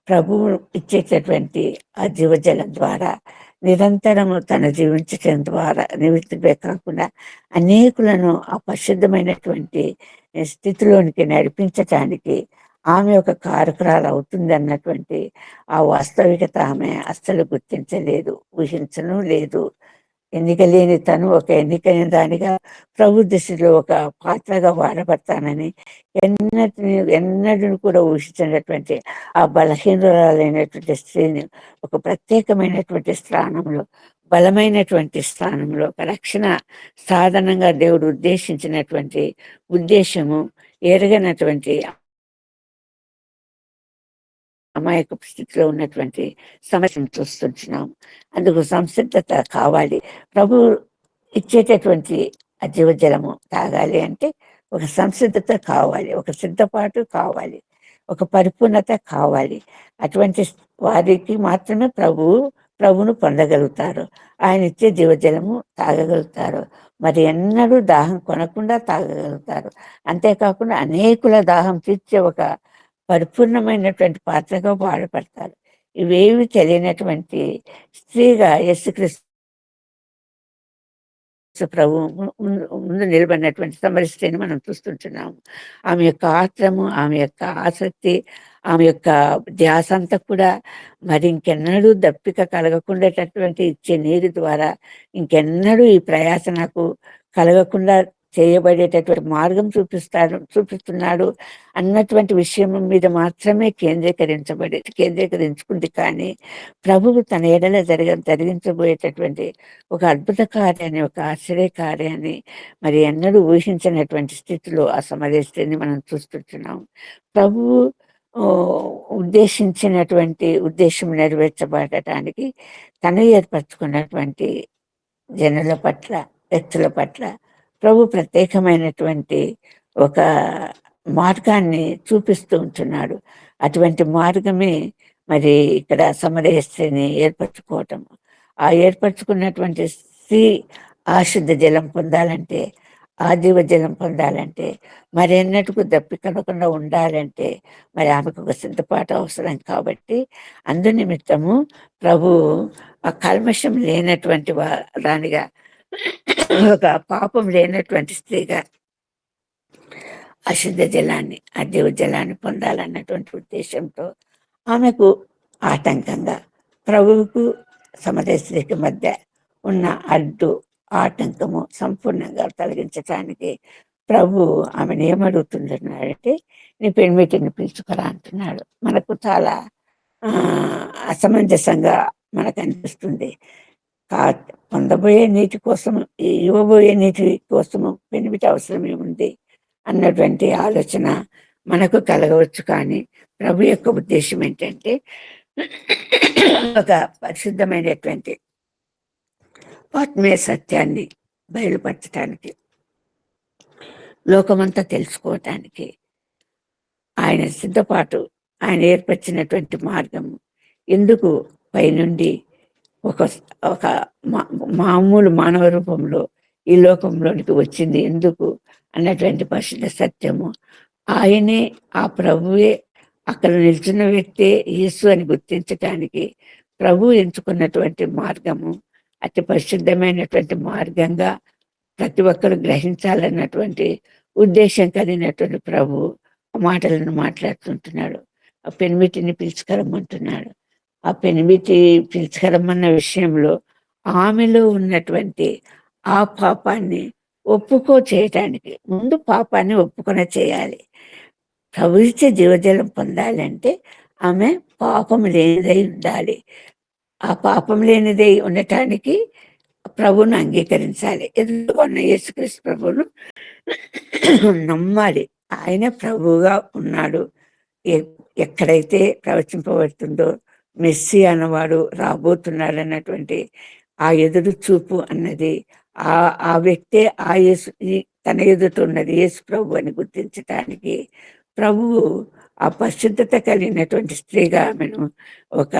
ప్రభువు ఇచ్చేటటువంటి ఆ జీవజలం ద్వారా నిరంతరము తన జీవించటం ద్వారా నిమిత్తమే కాకుండా అనేకులను ఆ పరిశుద్ధమైనటువంటి స్థితిలోనికి నడిపించటానికి ఆమె ఒక కారకురాలు అవుతుంది అన్నటువంటి ఆ వాస్తవికత ఆమె అస్సలు గుర్తించలేదు, ఊహించను లేదు. ఎన్నిక లేని తను ఒక ఎన్నికైన దానిగా ప్రభు దృష్టిలో ఒక పాత్రగా వాడబడతానని ఎన్నడూ కూడా ఊహించినటువంటి ఆ బలహీనురాలైనటువంటి స్త్రీని ఒక ప్రత్యేకమైనటువంటి స్థానంలో, బలమైనటువంటి స్థానంలో, ఒక రక్షణ సాధనంగా దేవుడు ఉద్దేశించినటువంటి ఉద్దేశము ఎరగనటువంటి అమాయక స్థితిలో ఉన్నటువంటి సమస్యను చూస్తుంటున్నాం. అందుకు సంసిద్ధత కావాలి. ప్రభు ఇచ్చేటటువంటి ఆ జీవజలము తాగాలి అంటే ఒక సంసిద్ధత కావాలి, ఒక సిద్ధపాటు కావాలి, ఒక పరిపూర్ణత కావాలి. అటువంటి వారికి మాత్రమే ప్రభువును పొందగలుగుతారు, ఆయన ఇచ్చే జీవజలము తాగగలుగుతారు. మరి ఎన్నడూ దాహం కొనకుండా తాగగలుగుతారు. అంతేకాకుండా అనేకుల దాహం తీర్చే ఒక పరిపూర్ణమైనటువంటి పాత్రగా వాడబడతారు. ఇవేవి తెలియనటువంటి స్త్రీగా యేసుక్రీస్తు ప్రభు ముందు నిలబడినటువంటి సమర స్త్రీని మనం చూస్తుంటున్నాము. ఆమె యొక్క ఆత్రము, ఆమె యొక్క ఆసక్తి, ఆమె యొక్క ధ్యాస అంతా కూడా మరి ఇంకెన్నడూ దప్పిక కలగకుండేటటువంటి ఇచ్చే నీరు ద్వారా ఇంకెన్నడూ ఈ ప్రయాస నాకు కలగకుండా చేయబడేటటువంటి మార్గం చూపిస్తున్నాడు అన్నటువంటి విషయం మీద మాత్రమే కేంద్రీకరించుకుంది. కానీ ప్రభువు తన ఎడల జరిగించబోయేటటువంటి ఒక అద్భుత కార్యాన్ని, ఒక ఆశ్చర్య కార్యాన్ని మరి ఎన్నడూ ఊహించినటువంటి స్థితిలో ఆ సమరయ స్త్రీని మనం చూస్తుంటున్నాం. ప్రభువు ఉద్దేశించినటువంటి ఉద్దేశం నెరవేర్చబడటానికి తను ఏర్పరచుకున్నటువంటి జనుల పట్ల, వ్యక్తుల పట్ల ప్రభు ప్రత్యేకమైనటువంటి ఒక మార్గాన్ని చూపిస్తూ ఉంటున్నాడు. అటువంటి మార్గమే మరి ఇక్కడ సమరయ స్త్రీని ఏర్పరచుకోవటం. ఆ ఏర్పరచుకున్నటువంటి స్త్రీ ఆ శుద్ధ జలం పొందాలంటే, ఆ జీవజలం పొందాలంటే, మరి ఎన్నటికు దప్పికలకుండా ఉండాలంటే మరి ఆమెకు ఒక సిద్ధపాటు అవసరం. కాబట్టి అందు నిమిత్తము ప్రభు ఆ కల్మషం లేనటువంటి దానిగా, ఒక పాపం లేనటువంటి స్త్రీగా అశుద్ధ జలాన్ని, ఆ జీవజలాన్ని పొందాలన్నటువంటి ఉద్దేశంతో ఆమెకు ఆటంకంగా ప్రభువుకు సమరయ స్త్రీకి మధ్య ఉన్న అడ్డు ఆటంకము సంపూర్ణంగా తొలగించటానికి ప్రభు ఆమెను ఏమడుగుతుంటున్నాడంటే, నీ పెనిమిటిని పిలుచుకురా అంటున్నాడు. మనకు చాలా అసమంజసంగా మనకు అనిపిస్తుంది. కా పొందబోయే నీటి కోసము, ఇవ్వబోయే నీటి కోసము పెనిమిటి అవసరం ఏముంది అన్నటువంటి ఆలోచన మనకు కలగవచ్చు. కానీ ప్రభు యొక్క ఉద్దేశం ఏంటంటే, ఒక పరిశుద్ధమైనటువంటి ఆత్మీయ సత్యాన్ని బయలుపరచటానికి, లోకమంతా తెలుసుకోవటానికి ఆయన సిద్ధపాటు, ఆయన ఏర్పరిచినటువంటి మార్గము ఎందుకు పైనుండి ఒక ఒక మామూలు మానవ రూపంలో ఈ లోకంలోనికి వచ్చింది ఎందుకు అన్నటువంటి పరిశుద్ధ సత్యము, ఆయనే ఆ ప్రభువే అక్కడ నిల్చున్న వ్యక్తే యేసు అని గుర్తించటానికి ప్రభు ఎంచుకున్నటువంటి మార్గము అతి పరిశుద్ధమైనటువంటి మార్గంగా ప్రతి ఒక్కరు గ్రహించాలన్నటువంటి ఉద్దేశం కలిగినటువంటి ప్రభు మాటలను మాట్లాడుతుంటున్నాడు. ఆ పెనిమిటిని పిలుచుకరమ్మంటున్నాడు. ఆ పెనిమిటి పిలుచుకరమ్మన్న విషయంలో ఆమెలో ఉన్నటువంటి ఆ పాపాన్ని చేయటానికి ముందు పాపాన్ని ఒప్పుకొన చేయాలి. ప్రభు ఇచ్చే జీవజలం పొందాలంటే ఆమె పాపం లేనిదై ఉండాలి. ఆ పాపం లేనిదై ఉండటానికి ప్రభువును అంగీకరించాలి. ఎదుర్కొన్న యేసుక్రీస్తు ప్రభువును నమ్మాలి. ఆయన ప్రభువుగా ఉన్నాడు. ఎక్కడైతే ప్రవచింపబడుతుందో మెస్సి అన్నవాడు రాబోతున్నాడు అన్నటువంటి ఆ ఎదురు చూపు అన్నది ఆ వ్యక్తే ఆ యేసు తన ఎదుట ఉన్నది యేసు ప్రభు అని గుర్తించటానికి ప్రభువు ఆ పరిశుద్ధత కలిగినటువంటి స్త్రీగా ఆమెను ఒక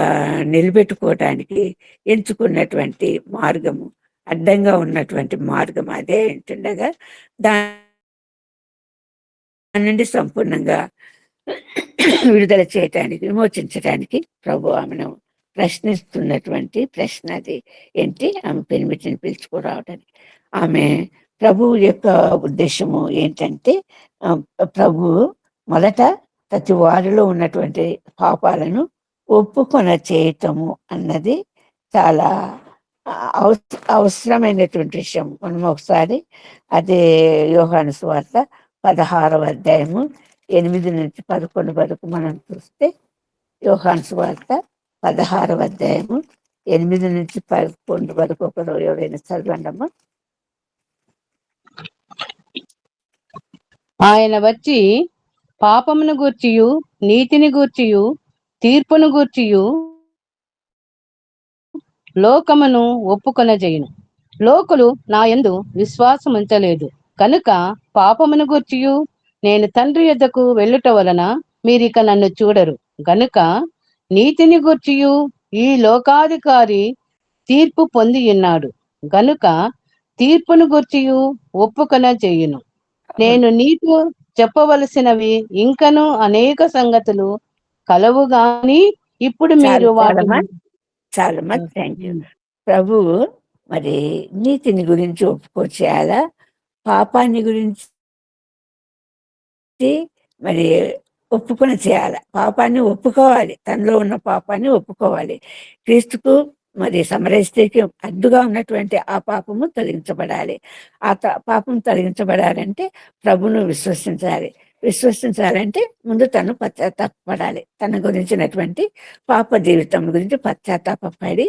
నిలబెట్టుకోవటానికి ఎంచుకున్నటువంటి మార్గము, అడ్డంగా ఉన్నటువంటి మార్గం అదే అంటుండగా దాని నుండి సంపూర్ణంగా విడుదల చేయటానికి, విమోచించడానికి ప్రభు ఆమెను ప్రశ్నిస్తున్నటువంటి ప్రశ్న అది ఏంటి? ఆమె పెనిమిటిని పిలుచుకురావడానికి. ఆమె ప్రభు యొక్క ఉద్దేశము ఏంటంటే, ప్రభు మొదట ప్రతి వారిలో ఉన్నటువంటి పాపాలను ఒప్పుకొన చేయటము అన్నది చాలా అవసరమైనటువంటి విషయం. మనం ఒకసారి అదే యోహాను సువార్త 16వ అధ్యాయము 8 నుంచి 11 వరకు మనం చూస్తే, యోహాను సువార్త 16వ అధ్యాయము 8 నుంచి 11 వరకు ఒకరు ఎవరైనా చదవండమ్మా. ఆయన వచ్చి పాపమును గూర్చియు నీతిని గూర్చియు తీర్పును గూర్చియు లోకమును ఒప్పుకొనజేయును. లోకులు నా యందు విశ్వాసం ఉంచలేదు కనుక పాపమును గూర్చియు నేను తండ్రి యొద్దకు వెళ్ళుట వలన మీరిక నన్ను చూడరు. గనుక నీతిని గూర్చియు ఈ లోకాధికారి తీర్పు పొంది ఉన్నాడు గనుక తీర్పును గూర్చియు ఒప్పుకొనజేయును. నేను నీకు చెప్పవలసినవి ఇంకను అనేక సంగతులు కలవు గాని ఇప్పుడు మీరు చాలమ్మా. Thank you. ప్రభు మరి నీతిని గురించి ఒప్పుకొచ్చేయాలా, పాపాన్ని గురించి మరి ఒప్పుకొని చేయాలి. పాపాన్ని ఒప్పుకోవాలి, తనలో ఉన్న పాపాన్ని ఒప్పుకోవాలి. క్రీస్తుకు మరి సమరస్త్రీకి అడ్డుగా ఉన్నటువంటి ఆ పాపము తొలగించబడాలి. ఆ పాపం తొలగించబడాలంటే ప్రభును విశ్వసించాలంటే ముందు తను పశ్చాత్తాపడాలి. తన గురించినటువంటి పాప జీవితం గురించి పశ్చాత్తాపడి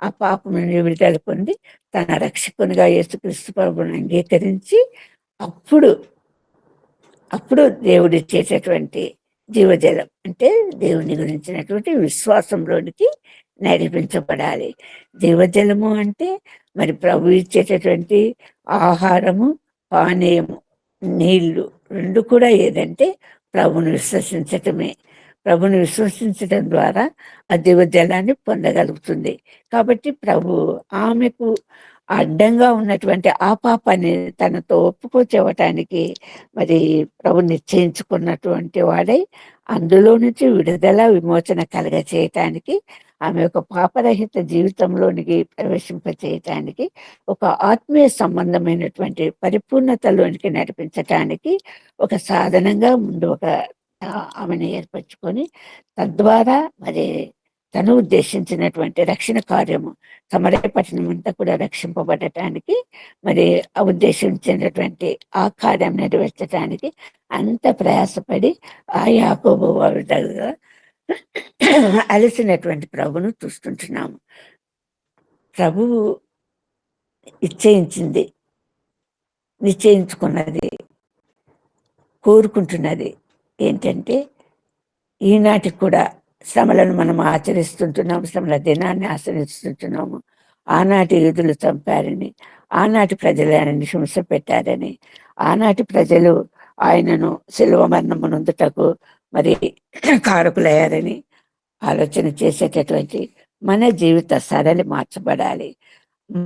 ఆ పాపము విడుదల పొంది తన రక్షకునిగా యేసుక్రీస్తు ప్రభువును అంగీకరించి అప్పుడు దేవుడి చేసేటువంటి జీవజలం అంటే దేవుని గురించినటువంటి విశ్వాసంలోనికి నడిపించబడాలి. జీవజలము అంటే మరి ప్రభు ఇచ్చేటటువంటి ఆహారము, పానీయము, నీళ్లు రెండు కూడా ఏదంటే ప్రభుని విశ్వసించటమే. ప్రభుని విశ్వసించటం ద్వారా ఆ జీవజలాన్ని పొందగలుగుతుంది. కాబట్టి ప్రభు ఆమెకు అడ్డంగా ఉన్నటువంటి ఆ పాపాన్ని తనతో ఒప్పుకొచ్చేవటానికి మరి ప్రభు నిశ్చయించుకున్నటువంటి వాడై అందులో నుంచి విడుదల విమోచన కలగ చేయటానికి, ఆమె ఒక పాపరహిత జీవితంలోనికి ప్రవేశింపచేయటానికి, ఒక ఆత్మీయ సంబంధమైనటువంటి పరిపూర్ణతలోనికి నడిపించటానికి ఒక సాధనంగా ముందు ఆమెను ఏర్పరచుకొని తద్వారా మరి తను ఉద్దేశించినటువంటి రక్షణ కార్యము సమరయ పట్టణం అంతా కూడా రక్షింపబడటానికి మరి ఉద్దేశించినటువంటి ఆ కార్యం నెరవేర్చడానికి అంత ప్రయాసపడి ఆ యాకోబు దగ్గర అలసినటువంటి ప్రభును చూస్తుంటున్నాము. ప్రభువు నిశ్చయించుకున్నది, కోరుకుంటున్నది ఏంటంటే ఈనాటికి కూడా శ్రమలను మనం ఆచరిస్తుంటున్నాము, శ్రమల దినాన్ని ఆచరిస్తుంటున్నాము. ఆనాటి యూదులు చంపారని, ఆనాటి ప్రజలని హింస పెట్టారని, ఆనాటి ప్రజలు ఆయనను శిలువ మరణము నొందుటకు మరి కారకులయ్యారని ఆలోచన చేసేటటువంటి మన జీవిత సరళి మార్చబడాలి.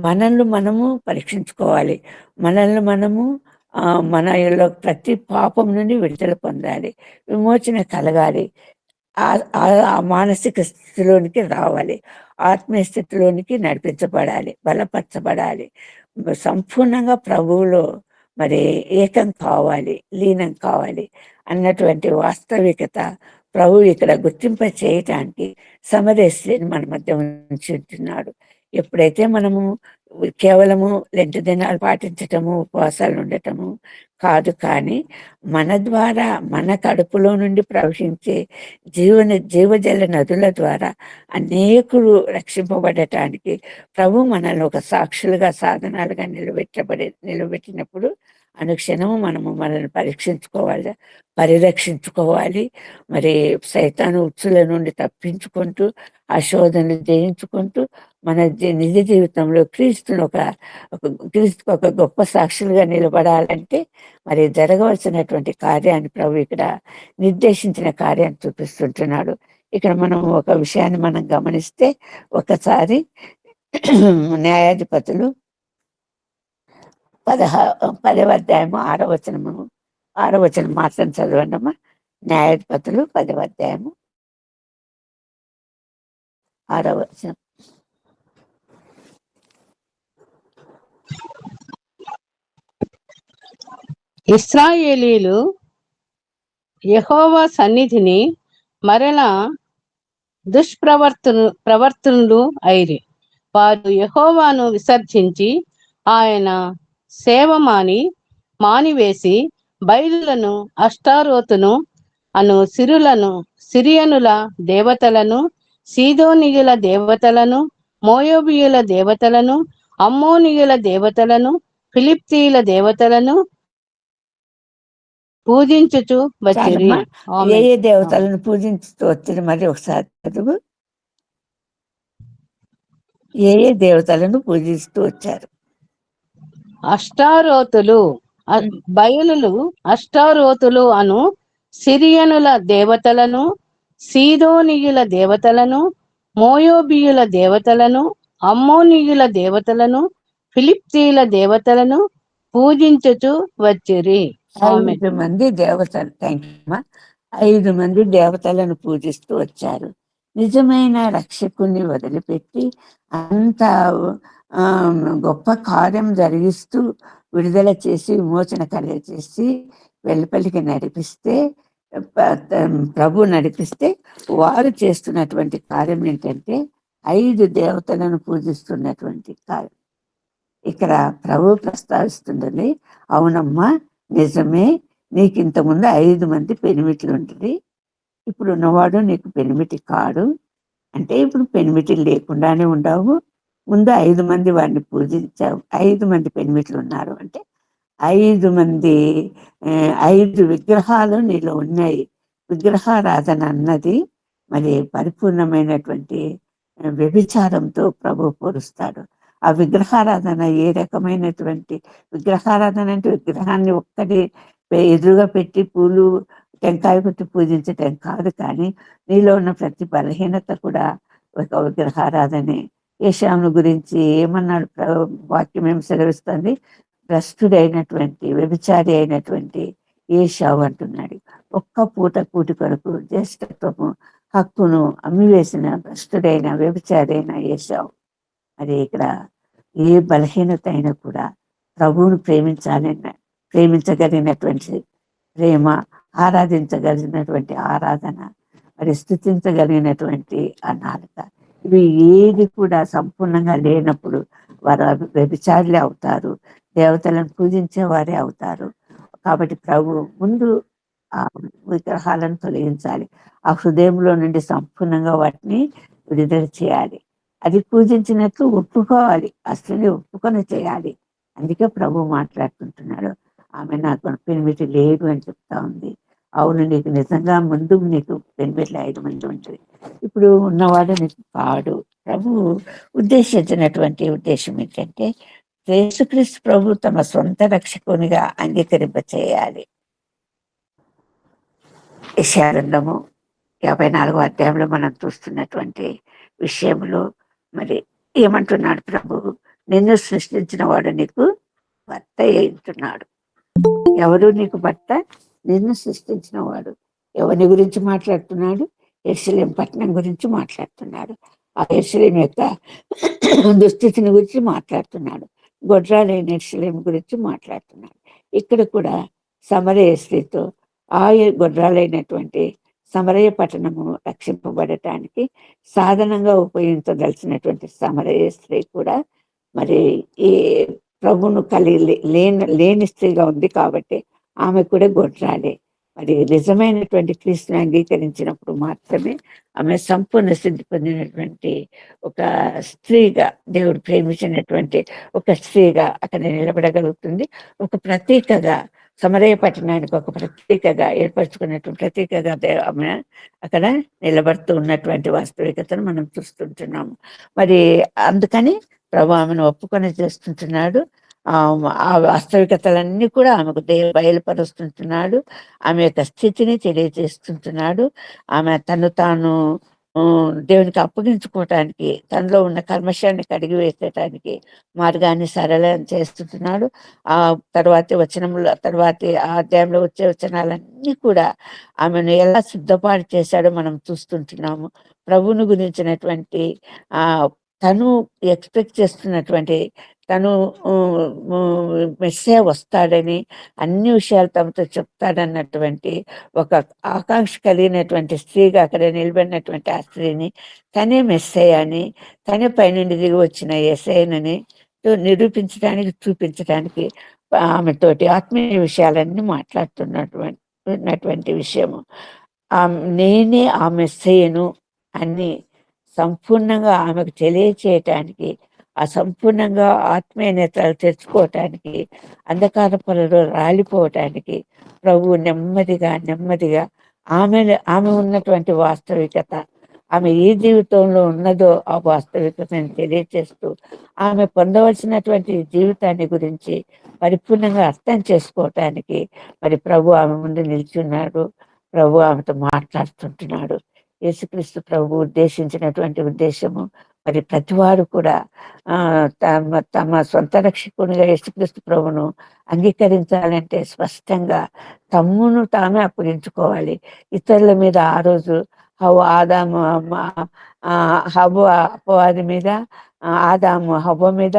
మనల్ని మనము పరీక్షించుకోవాలి. మనల్ని మనము మనలో ప్రతి పాపం నుండి విడుదల పొందాలి, విమోచన కలగాలి, ఆ మానసిక స్థితిలోనికి రావాలి, ఆత్మీయ స్థితిలోనికి నడిపించబడాలి, బలపరచబడాలి, సంపూర్ణంగా ప్రభువులో మరి ఏకం కావాలి, లీనం కావాలి అన్నటువంటి వాస్తవికత ప్రభు ఇక్కడ గుర్తింప చేయటానికి సమరస్త్రీని మన మధ్య ఉంచుతున్నాడు. ఎప్పుడైతే మనము కేవలము 2 దినాలు పాటించటము, ఉపవాసాలు ఉండటము కాదు, కానీ మన ద్వారా మన కడుపులో నుండి ప్రవహించే జీవజల నదుల ద్వారా అనేకులు రక్షింపబడటానికి ప్రభు మనల్ని ఒక సాక్షులుగా, సాధనాలుగా నిలబెట్టినప్పుడు అనుక్షణము మనల్ని పరీక్షించుకోవాలి, పరిరక్షించుకోవాలి. మరి సైతాను ఉచ్చుల నుండి తప్పించుకుంటూ, ఆ శోధనలు జయించుకుంటూ మన నిజ జీవితంలో క్రీస్తుకు ఒక గొప్ప సాక్షులుగా నిలబడాలంటే మరి జరగవలసినటువంటి కార్యాన్ని ప్రభు ఇక్కడ నిర్దేశించిన కార్యాన్ని చూపిస్తుంటున్నాడు. ఇక్కడ మనం ఒక విషయాన్ని మనం గమనిస్తే, ఒకసారి న్యాయాధిపతులు 10వ అధ్యాయము 6వ వచనం మాత్రం చదవండమ్మా. న్యాయాధిపతులు 10వ అధ్యాయము 6వ వచనం. ఇశ్రాయేలీలు యెహోవా సన్నిధిని మరలా ప్రవర్తనులు అయిరి. వారు యెహోవాను విసర్జించి ఆయన సేవ మానివేసి బయలులను, అష్టారోతును అను సిరియనుల దేవతలను, సీదోనియుల దేవతలను, మోయోబియుల దేవతలను, అమ్మోనియుల దేవతలను, ఫిలిప్తీయుల దేవతలను పూజించుచు వచ్చిరి. ఏ దేవతలను పూజించుతూ వచ్చిరి? మరి ఒకసారి చదువు. ఏ దేవతలను పూజిస్తూ వచ్చారు? అష్టారోతులు, బయలులు, అష్టారోతులు అను సిరియనుల దేవతలను, సీదోనియుల దేవతలను, మోయోబియుల దేవతలను, అమ్మోనియుల దేవతలను, ఫిలిప్తీయుల దేవతలను పూజించుచు వచ్చిరి. 5 మంది దేవతలు, 5 మంది దేవతలను పూజిస్తూ వచ్చారు. నిజమైన రక్షకుని వదిలిపెట్టి అంత గొప్ప కార్యం జరిగిస్తూ విడుదల చేసి విమోచన కలిగచేసి వెలుపలికి నడిపిస్తే, ప్రభు నడిపిస్తే, వారు చేస్తున్నటువంటి కార్యం ఏంటంటే 5 దేవతలను పూజిస్తున్నటువంటి కార్యం ఇక్కడ ప్రభు ప్రస్తావిస్తుందని. అవునమ్మా, నిజమే, నీకు ఇంతకుముందు 5 మంది పెనిమిట్లు ఉంటుంది, ఇప్పుడు ఉన్నవాడు నీకు పెనిమిటి కాడు. అంటే ఇప్పుడు పెనిమిటి లేకుండానే ఉండవు, ముందు 5 మంది వాడిని పూజించావు, 5 మంది పెనిమిట్లు ఉన్నారు అంటే 5 విగ్రహాలు నీలో ఉన్నాయి. విగ్రహారాధన అన్నది మరి పరిపూర్ణమైనటువంటి వ్యభిచారంతో ప్రభు పోలుస్తాడు. ఆ విగ్రహారాధన ఏ రకమైనటువంటి విగ్రహారాధన అంటే విగ్రహాన్ని ఒక్కటి ఎదురుగా పెట్టి పూలు టెంకాయ పెట్టి పూజించటం కాదు, కానీ నీలో ఉన్న ప్రతి బలహీనత కూడా ఒక విగ్రహారాధనే. యేషాను గురించి ఏమన్నాడు వాక్యం ఏం సెలవిస్తుంది? భ్రష్టుడైనటువంటి, వ్యభిచారి అయినటువంటి ఏషావు అంటున్నాడు. ఒక్క పూట కూటి కొరకు జ్యేష్ఠత్వము హక్కును అమ్మివేసిన భ్రష్టుడైన, వ్యభిచారి అయిన ఏషావు. అది ఇక్కడ ఏ బలహీనత అయినా కూడా ప్రభువును ప్రేమించగలిగినటువంటి ప్రేమ, ఆరాధించగలిగినటువంటి ఆరాధన మరి స్థుతించగలిగినటువంటి ఆ నాలుక, ఇవి ఏది కూడా సంపూర్ణంగా లేనప్పుడు వారు వ్యభిచారులే అవుతారు, దేవతలను పూజించే వారే అవుతారు. కాబట్టి ప్రభు ముందు ఆ విగ్రహాలను తొలగించాలి, ఆ హృదయంలో నుండి సంపూర్ణంగా వాటిని విడుదల చేయాలి. అది పూజించినట్లు ఒప్పుకోవాలి, ఆ స్త్రీని ఒప్పుకొని చేయాలి. అందుకే ప్రభు మాట్లాడుకుంటున్నాడు, ఆమె నాకు పెనిమిటి లేదు అని చెప్తా ఉంది. అవును, నీకు నిజంగా ముందు నీకు పెనిమిట్లు 5 మంది ఉంటుంది, ఇప్పుడు ఉన్నవాడు నీకు కాడు. ప్రభు ఉద్దేశించినటువంటి ఉద్దేశం ఏంటంటే యేసుక్రీస్తు ప్రభు తమ సొంత రక్షకునిగా అంగీకరింప చేయాలి. యెషయా 54వ అధ్యాయంలో మనం చూస్తున్నటువంటి విషయంలో మరి ఏమంటున్నాడు ప్రభు, నిన్ను సృష్టించిన వాడు నీకు భర్త అయింటున్నాడు. ఎవరు నీకు భర్త? నిన్ను సృష్టించిన వాడు. ఎవరిని గురించి మాట్లాడుతున్నాడు? యెరూషలేము పట్టణం గురించి మాట్లాడుతున్నాడు. ఆ యెరూషలేము యొక్క దుస్థితిని గురించి మాట్లాడుతున్నాడు. గొడ్రాలైన యెరూషలేము గురించి మాట్లాడుతున్నాడు. ఇక్కడ కూడా సమరయ స్త్రీతో ఆ గొడ్రాలైనటువంటి సమరయ పట్టణము రక్షింపబడటానికి సాధనంగా ఉపయోగించదలసినటువంటి సమరయ స్త్రీ కూడా మరి ఈ ప్రభువును లేని స్త్రీగా ఉంది కాబట్టి ఆమె కూడా గొడ్రాలే. మరి నిజమైనటువంటి క్రీస్తుని అంగీకరించినప్పుడు మాత్రమే ఆమె సంపూర్ణ సిద్ధి పొందినటువంటి ఒక స్త్రీగా, దేవుడు ప్రేమించినటువంటి ఒక స్త్రీగా అక్కడ నిలబడగలుగుతుంది. ఒక ప్రతీకగా, సమరయ పట్టణానికి ఒక ప్రతీకగా ఏర్పరచుకున్నటువంటి ప్రతీకగా ఆమె అక్కడ నిలబడుతూ ఉన్నటువంటి వాస్తవికతను మనం చూస్తుంటున్నాము. మరి అందుకని ప్రభు ఆమెను ఒప్పుకొని చేస్తుంటున్నాడు. ఆ వాస్తవికతలన్నీ కూడా ఆమెకు బయలుపరుస్తుంటున్నాడు. ఆమె యొక్క స్థితిని తెలియజేస్తుంటున్నాడు. ఆమె తాను దేవునికి అప్పగించుకోవటానికి, తనలో ఉన్న కల్మషాన్ని కడిగి వేసేటానికి మార్గాన్ని సరళం చేస్తుంటున్నాడు. ఆ తర్వాతి వచనంలో, తర్వాతి ఆ అధ్యాయంలో వచ్చే వచనాలన్నీ కూడా ఆమెను ఎలా సిద్ధపాటు చేశాడో మనం చూస్తుంటున్నాము. ప్రభువును గురించినటువంటి తను ఎక్స్పెక్ట్ చేస్తున్నటువంటి, తను మెస్సియా వస్తాడని, అన్ని విషయాలు తమతో చెప్తాడన్నటువంటి ఒక ఆకాంక్ష కలిగినటువంటి స్త్రీగా అక్కడ నిలబడినటువంటి ఆ స్త్రీని తనే మెస్సియా అని, తనే పైనుండి దిగి వచ్చిన యేసయ్యనని నిరూపించడానికి, చూపించడానికి ఆమెతోటి ఆత్మీయ విషయాలన్నీ మాట్లాడుతున్నటువంటి విషయము. నేనే ఆ మెస్సియను అని సంపూర్ణంగా ఆమెకు తెలియచేయటానికి, ఆ సంపూర్ణంగా ఆత్మీయ నేత్రాలు తెచ్చుకోవటానికి, అంధకార పొరలో రాలిపోవటానికి ప్రభువు నెమ్మదిగా ఆమె ఉన్నటువంటి వాస్తవికత, ఆమె ఏ జీవితంలో ఉన్నదో ఆ వాస్తవికతను తెలియచేస్తూ ఆమె పొందవలసినటువంటి జీవితాన్ని గురించి పరిపూర్ణంగా అర్థం చేసుకోవటానికి మరి ప్రభు ఆమె ముందు నిల్చున్నాడు. ప్రభు ఆమెతో మాట్లాడుతుంటున్నాడు. యేసుక్రీస్తు ప్రభు ఉద్దేశించినటువంటి ఉద్దేశము మరి ప్రతివారు కూడా తమ సొంత రక్షకునిగా యేసుక్రీస్తు ప్రభును అంగీకరించాలంటే స్పష్టంగా తమ్మును తామే అప్పగించుకోవాలి. ఇతరుల మీద ఆ రోజు ఆదాము హవ్వ అపవాది మీద, ఆదాము హవ్వ మీద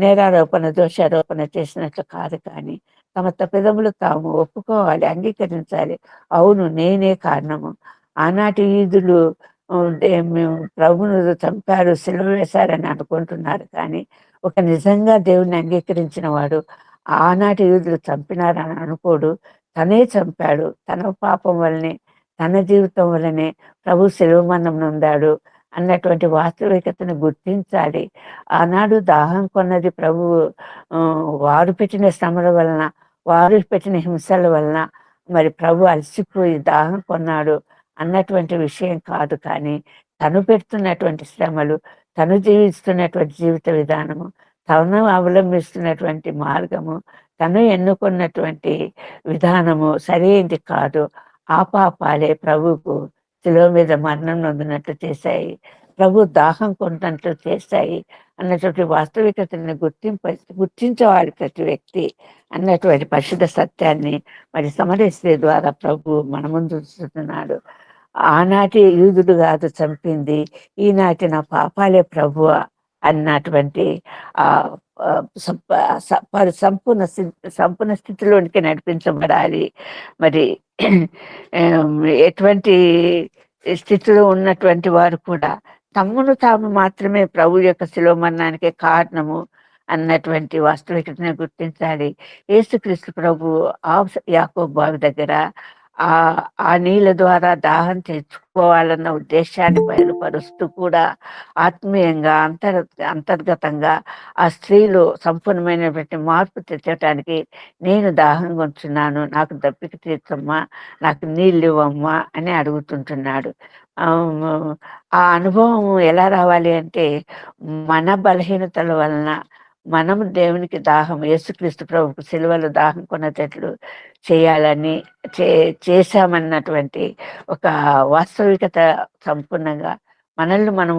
నేరారోపణ, దోషారోపణ చేసినట్లు కాదు, కానీ తమ తప్పిదములు తాము ఒప్పుకోవాలి, అంగీకరించాలి. అవును, నేనే కారణము. ఆనాటి ఈదులు ప్రభును చంపారు, సిలువ వేశారని అనుకుంటున్నారు, కానీ ఒక నిజంగా దేవుణ్ణి అంగీకరించిన వాడు ఆనాటి యూదులు చంపినారని అనుకోడు. తనే చంపాడు, తన పాపం వల్లనే, తన జీవితం వల్లనే ప్రభు సిలువ మరణం నొందాడు అన్నటువంటి వాస్తవికతను గుర్తించాలి. ఆనాడు దాహం కొన్నది ప్రభువు వారు పెట్టిన శ్రమల వలన, వారు పెట్టిన హింసల వలన మరి ప్రభు అలసిపోయి దాహం కొన్నాడు అన్నటువంటి విషయం కాదు, కానీ తను పెడుతున్నటువంటి శ్రమలు, తను జీవిస్తున్నటువంటి జీవిత విధానము, తను అవలంబిస్తున్నటువంటి మార్గము, తను ఎన్నుకున్నటువంటి విధానము సరైనది కాదు. ఆ పాపాలే ప్రభువుకు శిలువ మీద మరణం నొందినట్లు చేశాయి, ప్రభు దాహం కొన్నట్లు చేశాయి అన్నటువంటి వాస్తవికతని గుర్తించవాలి ప్రతి వ్యక్తి అన్నటువంటి పరిశుద్ధ సత్యాన్ని మరి సమరస్త్రీ ద్వారా ప్రభు మన ముందు ఉంచుతున్నాడు. ఆనాటి యూదుడు కాదు చంపింది, ఈనాటి నా పాపాలే ప్రభువ అన్నటువంటి సంపూర్ణ స్థితిలోనికి నడిపించబడాలి. మరి ఎటువంటి స్థితిలో ఉన్నటువంటి వారు కూడా తమ్మును తాము మాత్రమే ప్రభు యొక్క శిలువ మరణానికి కారణము అన్నటువంటి వాస్తవికతను గుర్తించాలి. యేసుక్రీస్తు ప్రభు ఆ యాకోబు బావి దగ్గర ఆ ఆ నీళ్ళ ద్వారా దాహం తెచ్చుకోవాలన్న ఉద్దేశాన్ని బయలుపరుస్తూ కూడా ఆత్మీయంగా అంతర్గతంగా ఆ స్త్రీలో సంపూర్ణమైనటువంటి మార్పు తెచ్చటానికి నేను దాహంగా ఉంచున్నాను, నాకు దప్పిక తీర్చమ్మా, నాకు నీళ్ళు ఇవ్వమ్మా అని అడుగుతుంటున్నాడు. ఆ అనుభవం ఎలా రావాలి అంటే మన బలహీనతల వలన మనము దేవునికి దాహం, యేసుక్రీస్తు ప్రభుకు సిలువలో దాహం కొనేటట్లు చేయాలని చేశామన్నటువంటి ఒక వాస్తవికత సంపూర్ణంగా మనల్ని మనం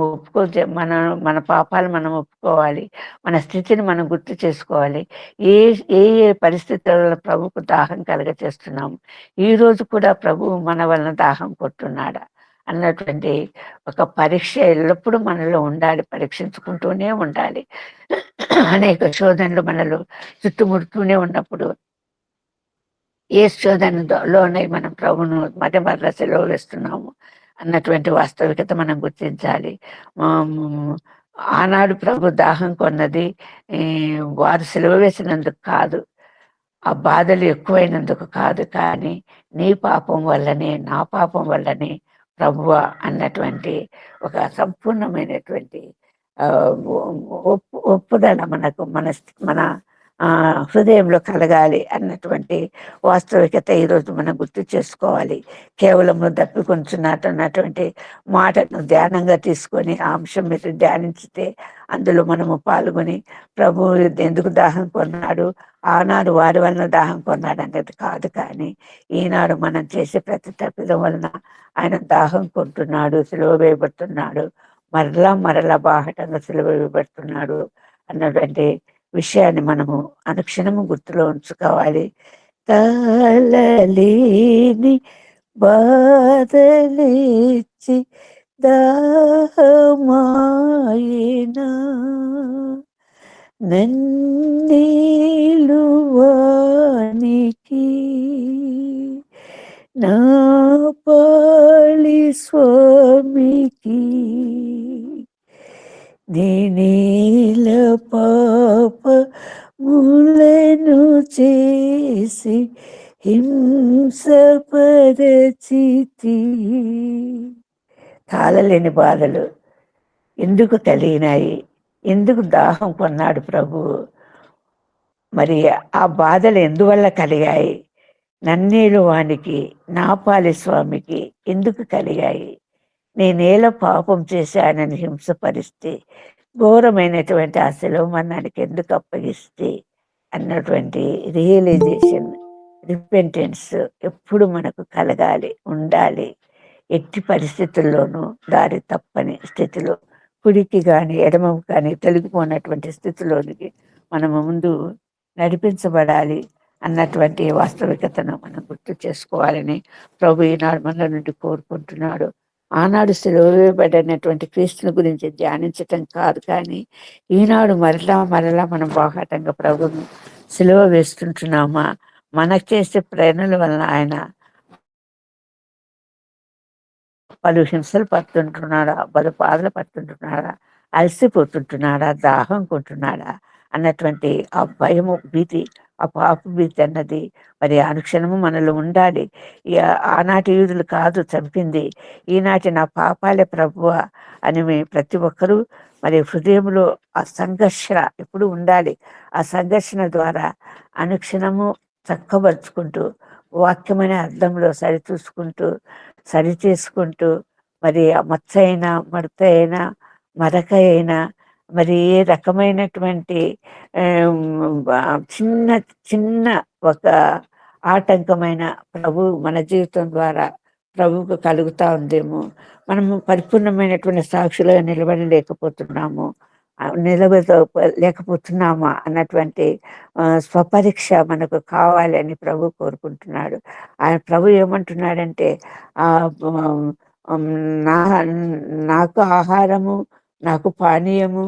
మన మన పాపాలు మనం ఒప్పుకోవాలి, మన స్థితిని మనం గుర్తు చేసుకోవాలి. ఏ ఏ ఏ పరిస్థితులలో ప్రభుకు దాహం కలగ చేస్తున్నాము, ఈ రోజు కూడా ప్రభువు మన వలన దాహం కొట్టున్నాడా అన్నటువంటి ఒక పరీక్ష ఎల్లప్పుడూ మనలో ఉండాలి, పరీక్షించుకుంటూనే ఉండాలి. అనేక శోధనలు మనలో చుట్టుముడుతూనే ఉన్నప్పుడు ఏ శోధనలోనే మనం ప్రభును మరల సెలవు వేస్తున్నాము అన్నటువంటి వాస్తవికత మనం గుర్తించాలి. ఆనాడు ప్రభు దాహం కొన్నది వారు సెలవు వేసినందుకు కాదు, ఆ బాధలు ఎక్కువైనందుకు కాదు, కానీ నీ పాపం వల్లనే, నా పాపం వల్లనే ప్రభువ అన్నటువంటి ఒక సంపూర్ణమైనటువంటి ఒప్పుదల మనకు మన మన హృదయంలో కలగాలి అన్నటువంటి వాస్తవికత ఈరోజు మనం గుర్తు చేసుకోవాలి. కేవలము దప్పికొంచున్నటువంటి మాటను ధ్యానంగా తీసుకొని ఆ అంశం మీద ధ్యానించితే అందులో మనము పాల్గొని ప్రభు ఎందుకు దాహం కొన్నాడు, ఆనాడు వారి వలన దాహం కొన్నాడు అనేది కాదు, కానీ ఈనాడు మనం చేసే ప్రతి తప్పిదం వలన ఆయన దాహం కొంటున్నాడు, సిలువ వేయబడుతున్నాడు, మరలా బాహటంగా సిలువ వేయబడుతున్నాడు అన్నటువంటి విషయాన్ని మనము అనుక్షణము గుర్తులో ఉంచుకోవాలి. తాళలేని బాధలిచ్చి దాహమాయినా నన్నిలువానికి నా పాలి స్వామికి నేనేల పాప ములను చేసి హింసపరచితి. తాళలేని బాధలు ఎందుకు కలిగినాయి, ఎందుకు దాహం కొన్నాడు ప్రభు, మరి ఆ బాధలు ఎందువల్ల కలిగాయి, నన్నేలు వానికి నా పాలి స్వామికి ఎందుకు కలిగాయి, నేనేలా పాపం చేశానని హింసపరిస్తే, ఘోరమైనటువంటి ఆ సెలవు మరణానికి ఎందుకు అప్పగిస్తే అన్నటువంటి రియలైజేషన్, రిపెంటెన్స్ ఎప్పుడు మనకు కలగాలి, ఉండాలి. ఎట్టి పరిస్థితుల్లోనూ దారి తప్పని స్థితిలో, కుడికి కానీ ఎడమకు కానీ తొలగిపోయినటువంటి స్థితిలోనికి మనము ముందు నడిపించబడాలి అన్నటువంటి వాస్తవికతను మనం గుర్తు చేసుకోవాలని ప్రభు ఈనాడు మన నుండి కోరుకుంటున్నాడు. ఆనాడు సిలువ వేయబడినటువంటి క్రీస్తుని గురించి ధ్యానించటం కాదు, కానీ ఈనాడు మరలా మనం బాహాటంగా ప్రభును సిలువ వేస్తుంటున్నామా, మనకు చేసే ప్రేరణల వలన ఆయన పలు హింసలు పడుతుంటున్నాడా, పలు బాధలు పడుతుంటున్నాడా, అలసిపోతుంటున్నాడా, దాహం కొంటున్నాడా అన్నటువంటి ఆ భయము, భీతి, ఆ పాప భీతి అన్నది మరి అనుక్షణము మనలో ఉండాలి. ఆనాటి యూదులు కాదు చంపింది, ఈనాటి నా పాపాలే ప్రభువ అని ప్రతి ఒక్కరూ మరి హృదయంలో ఆ సంఘర్షణ ఎప్పుడు ఉండాలి. ఆ సంఘర్షణ ద్వారా అనుక్షణము చక్కబరుచుకుంటూ, వాక్యమైన అర్థంలో సరిచూసుకుంటూ, సరి చేసుకుంటూ, మరి ఆ మచ్చ అయినా, మడత అయినా, మరక అయినా, మరి ఏ రకమైనటువంటి చిన్న చిన్న ఒక ఆటంకమైన ప్రభు మన జీవితం ద్వారా ప్రభువుకు కలుగుతూ ఉందేమో, మనము పరిపూర్ణమైనటువంటి సాక్షులుగా నిలబడలేకపోతున్నాము, లేకపోతున్నామా అన్నటువంటి స్వపరీక్ష మనకు కావాలని ప్రభు కోరుకుంటున్నాడు. ఆయన ప్రభు ఏమంటున్నాడంటే నాకు ఆహారము, నాకు పానీయము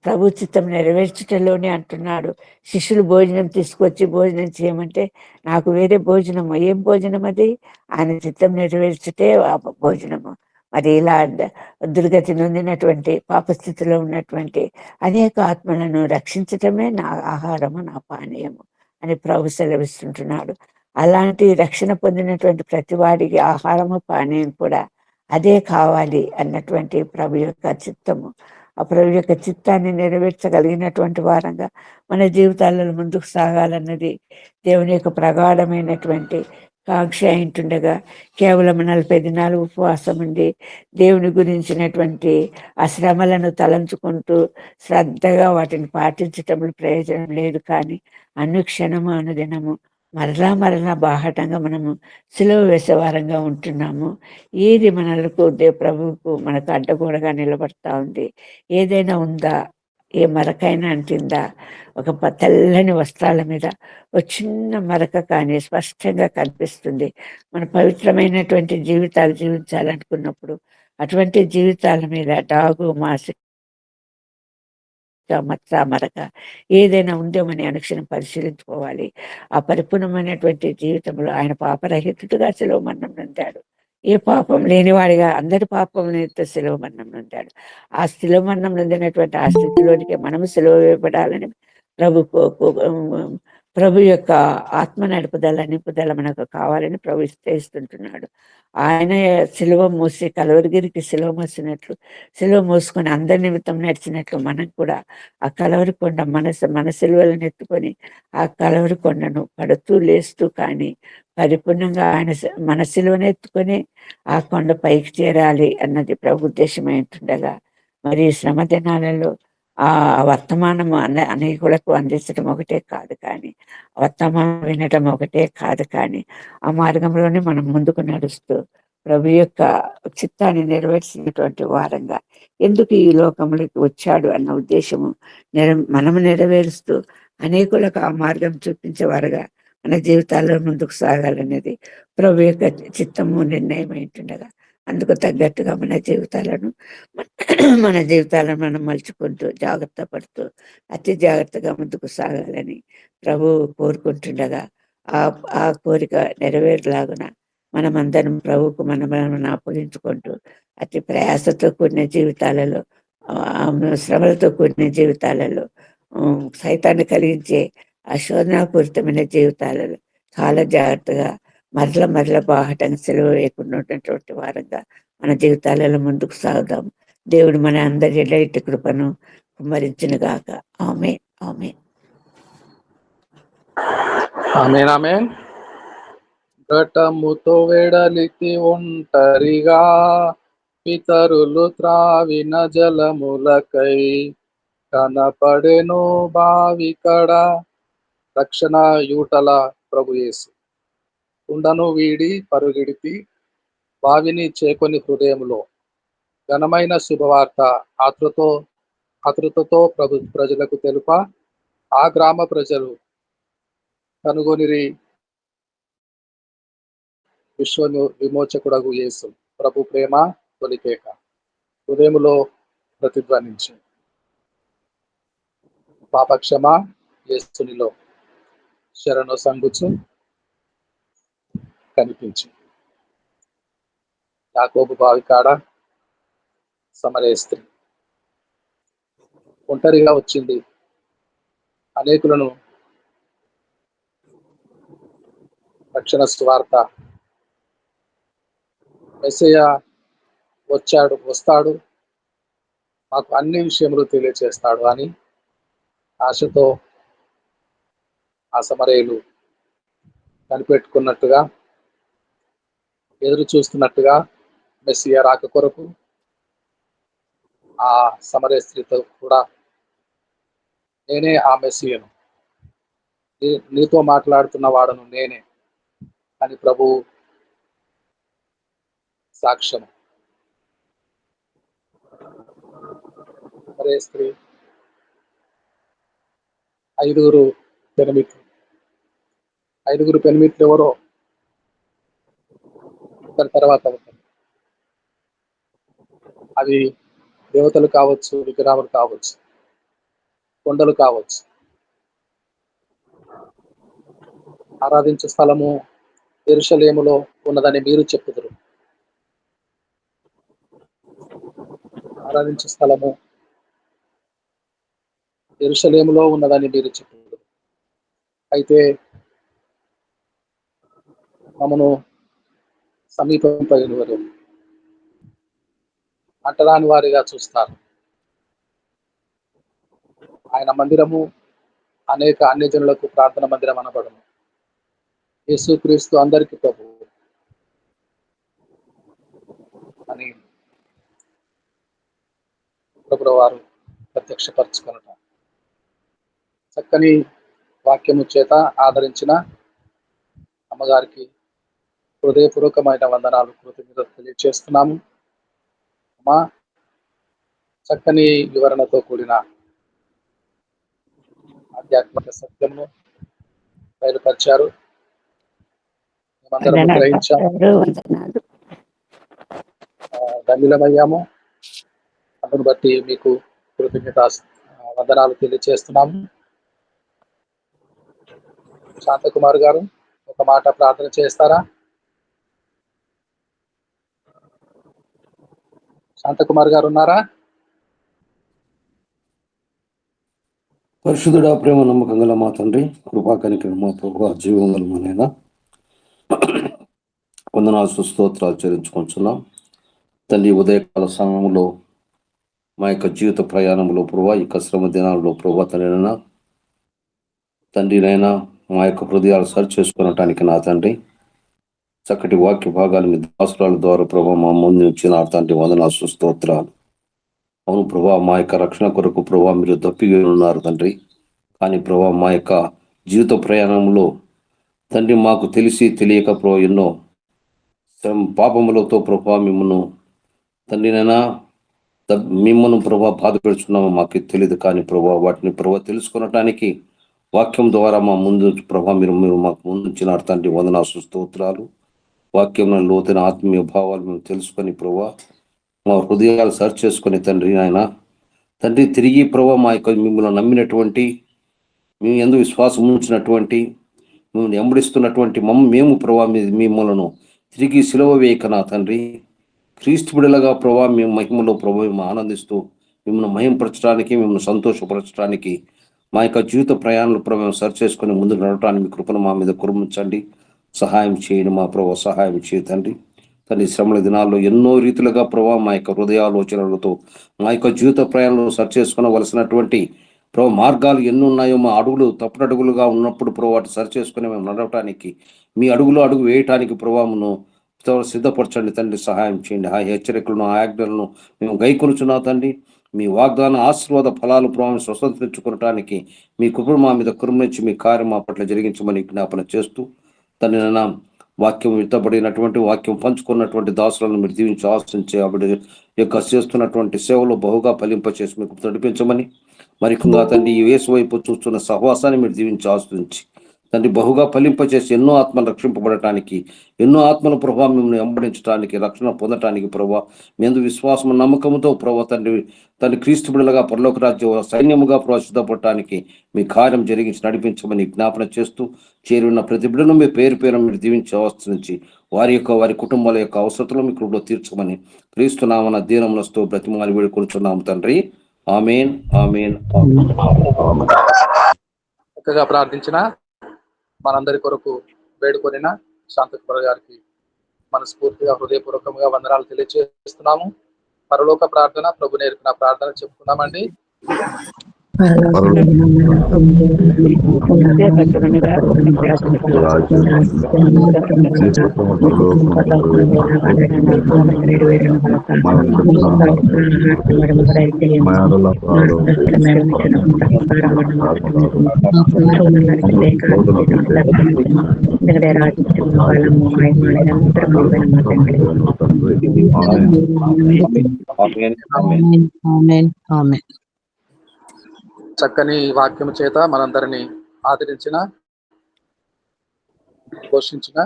ప్రభు చిత్తం నెరవేర్చటంలోనే అంటున్నాడు. శిష్యులు భోజనం తీసుకొచ్చి భోజనం చేయమంటే నాకు వేరే భోజనము, ఏం భోజనం అది, ఆయన చిత్తం నెరవేర్చుటే భోజనము. మరి ఇలా దుర్గతి నొందినటువంటి పాపస్థితిలో ఉన్నటువంటి అనేక ఆత్మలను రక్షించటమే నా ఆహారము, నా పానీయము అని ప్రభు సెలవిస్తుంటున్నాడు. అలాంటి రక్షణ పొందినటువంటి ప్రతి వాడికి ఆహారము, పానీయం కూడా అదే కావాలి అన్నటువంటి ప్రభు యొక్క చిత్తము. ఆ ప్రభు యొక్క చిత్తాన్ని నెరవేర్చగలిగినటువంటి వారంగా మన జీవితాలలో ముందుకు సాగాలన్నది దేవుని యొక్క ప్రగాఢమైనటువంటి కాంక్ష అయింటుండగా, కేవలం 40 దినాలు ఉపవాసం ఉండి దేవుని గురించినటువంటి ఆ శ్రమలను తలంచుకుంటూ శ్రద్ధగా వాటిని పాటించటంలో ప్రయోజనం లేదు. కానీ అనుక్షణము అనుదినము మరలా బాహటంగా మనము సిలువ వేసేవారంగా ఉంటున్నాము. ఏది మనలకు ప్రభువుకు మనకు అడ్డగోడగా నిలబడతా ఉంది? ఏదైనా ఉందా? ఏ మరకైనా అంటిందా? ఒక తెల్లని వస్త్రాల మీద ఒక చిన్న మరక కానీ స్పష్టంగా కనిపిస్తుంది. మన పవిత్రమైనటువంటి జీవితాలు జీవించాలనుకున్నప్పుడు అటువంటి జీవితాల మీద డాగు, మాసి, మచ్చ, మరక ఏదైనా ఉందేమని అనుక్షణం పరిశీలించుకోవాలి. ఆ పరిపూర్ణమైనటువంటి జీవితంలో ఆయన పాపరహితుడుగా సెలవు మరణం నొందాడు. ఏ పాపం లేనివాడిగా అందరి పాపం సెలవు మరణం నొందాడు. ఆ సెలవు మరణం నొందినటువంటి ఆ స్థితిలోనికి మనము సెలవు వేయబడాలని ప్రభు యొక్క ఆత్మ నడుపుదల, నింపుదల మనకు కావాలని ప్రభు ఇస్తుంటున్నాడు. ఆయన సిలువ మోసి కలవరిగిరికి సిలువ మోసినట్లు, సిలువ మోసుకొని అందరి నిమిత్తం నడిచినట్లు మనం కూడా ఆ కలవరి కొండ మన సిలువలను ఎత్తుకొని ఆ కలవరి కొండను పడుతూ లేస్తూ కానీ పరిపూర్ణంగా ఆయన మన సిలువను ఎత్తుకొని ఆ కొండ పైకి చేరాలి అన్నది ప్రభు ఉద్దేశమై ఉంటుండగా, మరి శ్రమ దినాలలో ఆ వర్తమానం అనేకులకు అందించడం ఒకటే కాదు, కానీ వర్తమానం వినటం ఒకటే కాదు, కానీ ఆ మార్గంలోనే మనం ముందుకు నడుస్తూ ప్రభు యొక్క చిత్తాన్ని నెరవేర్చినటువంటి వారంగా ఎందుకు ఈ లోకంలోకి వచ్చాడు అన్న ఉద్దేశము మనము నెరవేరుస్తూ అనేకులకు ఆ మార్గం చూపించేవారుగా మన జీవితాల్లో ముందుకు సాగాలనేది ప్రభు యొక్క చిత్తము, నిర్ణయం ఏంటుండగా అందుకు తగ్గట్టుగా మన జీవితాలను మనం మలుచుకుంటూ జాగ్రత్త పడుతూ అతి జాగ్రత్తగా ముందుకు సాగాలని ప్రభు కోరుకుంటుండగా ఆ కోరిక నెరవేరులాగున మనమందరం ప్రభువుకు మనం అప్పగించుకుంటూ అతి ప్రయాసతో కూడిన జీవితాలలో, శ్రమలతో కూడిన జీవితాలలో, సైతాన్ని కలిగించే అశోధనాపూరితమైన జీవితాలలో చాలా జాగ్రత్తగా మరల బాహటంగా సెలవు వేయకుండా ఉన్నటువంటి వారంగా మన జీవితాలలో ముందుకు సాగుదాం. దేవుడు మన అందరి ఎల్లటి కృపను కుమ్మరించిన గాక. ఆమేన్, ఆమేన్. ఆమేన్, ఆమేన్. ఘటముతో వెడలితి ఒంటరిగా పితరులు త్రావిన జలములకై కనపడెను బావికడ రక్షణ యూటల ప్రభు యేసు. కుండను వీడి పరుగిడితి బావిని చేకొని హృదయములో ఘనమైన శుభవార్త ఆతృతతో ప్రజలకు తెలుప ఆ గ్రామ ప్రజలు కనుగొనిరి విశ్వ విమోచకుడగు యేసు ప్రభు ప్రేమ తొలికేక హృదయములో ప్రతిధ్వనించి పాపక్షమ యేసునిలో శరణు సంగుచు కనిపించి యాకోబు బావి కాడ సమరయ స్త్రీ ఒంటరిగా వచ్చింది. అనేకులను రక్షణ స్వార్థ మెస్సయ్య వస్తాడు, మాకు అన్ని విషయములు తెలియచేస్తాడు అని ఆశతో ఆ సమరయులు కనిపెట్టుకున్నట్టుగా, ఎదురు చూస్తున్నట్టుగా మెస్సియ రాక కొరకు ఆ సమరయ స్త్రీతో కూడా నేనే ఆ మెస్సియను, నీతో మాట్లాడుతున్న వాడను నేనే అని ప్రభు సాక్ష్యం. సమరయ స్త్రీ 5 పెనిమిట్లు ఎవరో ఒకరి తర్వాత అవి దేవతలు కావచ్చు, విగ్రహాలు కావచ్చు, కొండలు కావచ్చు, ఆరాధించే స్థలము యెరూషలేములో ఉన్నదని మీరు చెప్పుదురు. ఆరాధించే స్థలము యెరూషలేములో ఉన్నదని మీరు చెప్పారు. అయితే మమ్మను సమీపింపని వారు అంటరాని వారిగా చూస్తారు. ఆయన మందిరము అనేక అన్యజనులకు ప్రార్థన మందిరం అనబడును. యేసుక్రీస్తు అందరికీ ప్రభువు అని ప్రభువు వారు ప్రత్యక్షపరచుకొనుట చక్కని వాక్యము చేత ఆదరించిన అమ్మగారికి హృదయపూర్వకమైన వందనాలు, కృతజ్ఞతలు తెలియజేస్తున్నాము. అమ్మా, చక్కని వివరణతో కూడిన ఆధ్యాత్మిక సత్యమును బయలుపరిచారు. మేమందరము గ్రహించాము, వందనాలు. ధన్యులమయ్యాము. అందును బట్టి మీకు కృతజ్ఞత వందనాలు తెలియజేస్తున్నాము. శాంతకుమార్ గారు ఒక మాట ప్రార్థన చేస్తారా? శాంతకుమార్ గారు ఉన్నారా? పరిశుద్ధుడా, ప్రేమ నమ్మకం గల మా తండ్రి, కృపాకనికరం మా ప్రభు, జీవం గల మా నాయన, వందనాలు స్తోత్రాలు చెల్లించుకుంటున్నాం తండ్రి. ఉదయకాల సమయంలో మా యొక్క జీవిత ప్రయాణంలో ప్రభా, ఈ శ్రమ దినాల్లో ప్రభా తండ్రినైనా మా యొక్క హృదయాలు సరి చేసుకునటానికి నా తండ్రి చక్కటి వాక్య భాగాలు మీ దాసురాల ద్వారా ప్రభా మా ముందు ఇచ్చిన తండ్రి, వందనాలు స్తోత్రాలు. అవును ప్రభా, మా యొక్క రక్షణ కొరకు ప్రభా మీరు తప్పిగా ఉన్నారు తండ్రి. కానీ ప్రభా మా యొక్క జీవిత ప్రయాణంలో తండ్రి మాకు తెలిసి తెలియక ప్రభా ఎన్నో పాపములతో ప్రభా మిమ్మల్ని తండ్రినైనా మిమ్మల్ని ప్రభా బాధ పెడుతున్నామో మాకు తెలియదు. కానీ ప్రభా వాటిని ప్రభా తెలుసుకునటానికి వాక్యం ద్వారా మా ముందు ప్రభా మీరు మాకు ముందు ఇచ్చినారు తండ్రి, వందనాలు స్తోత్రాలు. వాక్యం లోతైన ఆత్మీయ భావాలు మేము తెలుసుకొని ప్రభా మా హృదయాలు సరి చేసుకొని తండ్రి నాయన తండ్రి తిరిగి ప్రభా మా యొక్క మిమ్మల్ని నమ్మినటువంటి, మేము ఎందుకు విశ్వాసం ఉంచినటువంటి, మిమ్మల్ని వెంబడిస్తున్నటువంటి మేము ప్రభా మిమ్మల్ని తిరిగి సిలువ వేయక నా తండ్రి క్రీస్తు బిడ్డలుగా ప్రభా మేము మహిమలో ప్రభా మేము ఆనందిస్తూ మిమ్మల్ని మహింపరచడానికి, మిమ్మల్ని సంతోషపరచడానికి మా యొక్క జీవిత ప్రయాణాలు ప్రభావ మేము సరి చేసుకొని ముందుకు నడవటానికి మీ కృపను మా మీద కురిమించండి. సహాయం చేయండి మా ప్రభావ, సహాయం చేయతండి. తన శ్రమల దినాల్లో ఎన్నో రీతిలుగా ప్రభావ మా యొక్క హృదయాలోచనలతో మా యొక్క జీవిత ప్రయాణంలో సరి చేసుకునవలసినటువంటి ప్రభావ మార్గాలు ఎన్ని ఉన్నాయో, మా అడుగులు తప్పుడడుగులుగా ఉన్నప్పుడు ప్రభావ వాటి సరి చేసుకుని మేము నడవటానికి, మీ అడుగు వేయటానికి ప్రభావమును సిద్ధపరచండి తండ్రి. సహాయం చేయండి. ఆ హెచ్చరికలను, ఆ ఆజ్ఞలను మేము గైకొనుచున్నా తండ్రి. మీ వాగ్దాన ఆశీర్వాద ఫలాలు ప్రభావం స్వతంత్రించుకోవటానికి మీ కృపను మా మీద కురుమించి మీ కార్యం మా పట్ల జరిగించమని జ్ఞాపన చేస్తూ తండ్రి నాన్న వాక్యం విత్తబడినటువంటి వాక్యం పంచుకున్నటువంటి దాసులను మీరు దీవించి ఆశ్రయించి ఆవిడ యొక్క చేస్తున్నటువంటి సేవలో బహుగా ఫలింపచేసి మీకు నడిపించమని, మరికంగా తండ్రి ఈ వేసు వైపు చూస్తున్న సహవాసాన్ని మీరు దీవించి ఆశ్రయించి తండ్రి బహుగా ఫలింపచేసి ఎన్నో ఆత్మలు రక్షింపబడటానికి, ఎన్నో ఆత్మల ప్రభావం మిమ్మల్ని వెంబడించడానికి, రక్షణ పొందటానికి ప్రభావ మీ యందు విశ్వాసం నమ్మకంతో ప్రభావ తండ్రి క్రీస్తు బిడ్డలుగా పరలోక రాజ్య సైన్యముగా సిద్ధపడటానికి మీ కార్యం జరిగించి నడిపించమని జ్ఞాపన చేస్తూ చేరున్న ప్రతి బిడ్డను మీ పేరు మీరు దీవించి అవస్థించి వారి కుటుంబాల యొక్క అవసరతలు మీ కృపలో తీర్చమని క్రీస్తు నామన దీనములతో బ్రతిమాలి వేడుకొనుచున్నాము తండ్రి. ఆమేన్, ఆమేన్, ఆమేన్. చక్కగా ప్రార్థించిన మనందరి కొరకు వేడుకొనిన శాంతకుమార్ గారికి మనస్ఫూర్తిగా హృదయపూర్వకంగా వందనాలు తెలియజేస్తున్నాము. పరలోక ప్రార్థన ప్రభు నేర్పిన ప్రార్థన చెప్పుకున్నామండి. చక్కని వాక్యము చేత మనందరినీ ఆదరించిన, పోషించిన,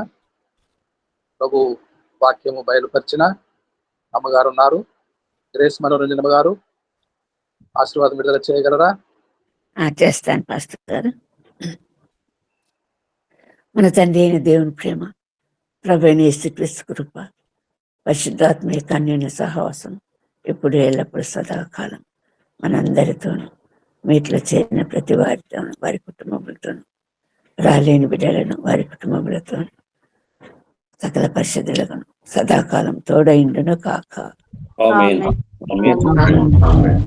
ప్రభు వాక్యము బయలుపరిచిన అమ్మగారు ఉన్నారు. గ్రేస్ మనోరంజన్ గారు ఆశీర్వాదం విడుదల చేయగలరా? చేస్తాను పాస్టర్ గారు. మన తండ్రి అయిన దేవుని ప్రేమ, ప్రభువైన యేసుక్రీస్తు కృప, పరిశుద్ధాత్మ యొక్క అన్యోన్య సహవాసం ఇప్పుడు ఎల్లప్పుడు సదాకాలం మనందరితోనూ మీట్లో చేరిన ప్రతి వారితోనూ వారి కుటుంబములతోనూ రాలేని బిడ్డలను వారి కుటుంబములతో సకల పరిశుద్ధులను సదాకాలం తోడైండును కాక. ఆమేన్. ఆమేన్.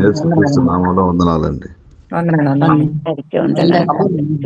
యేసుక్రీస్తు నామములో వందనాలండి. అందరికీ వందనాలు.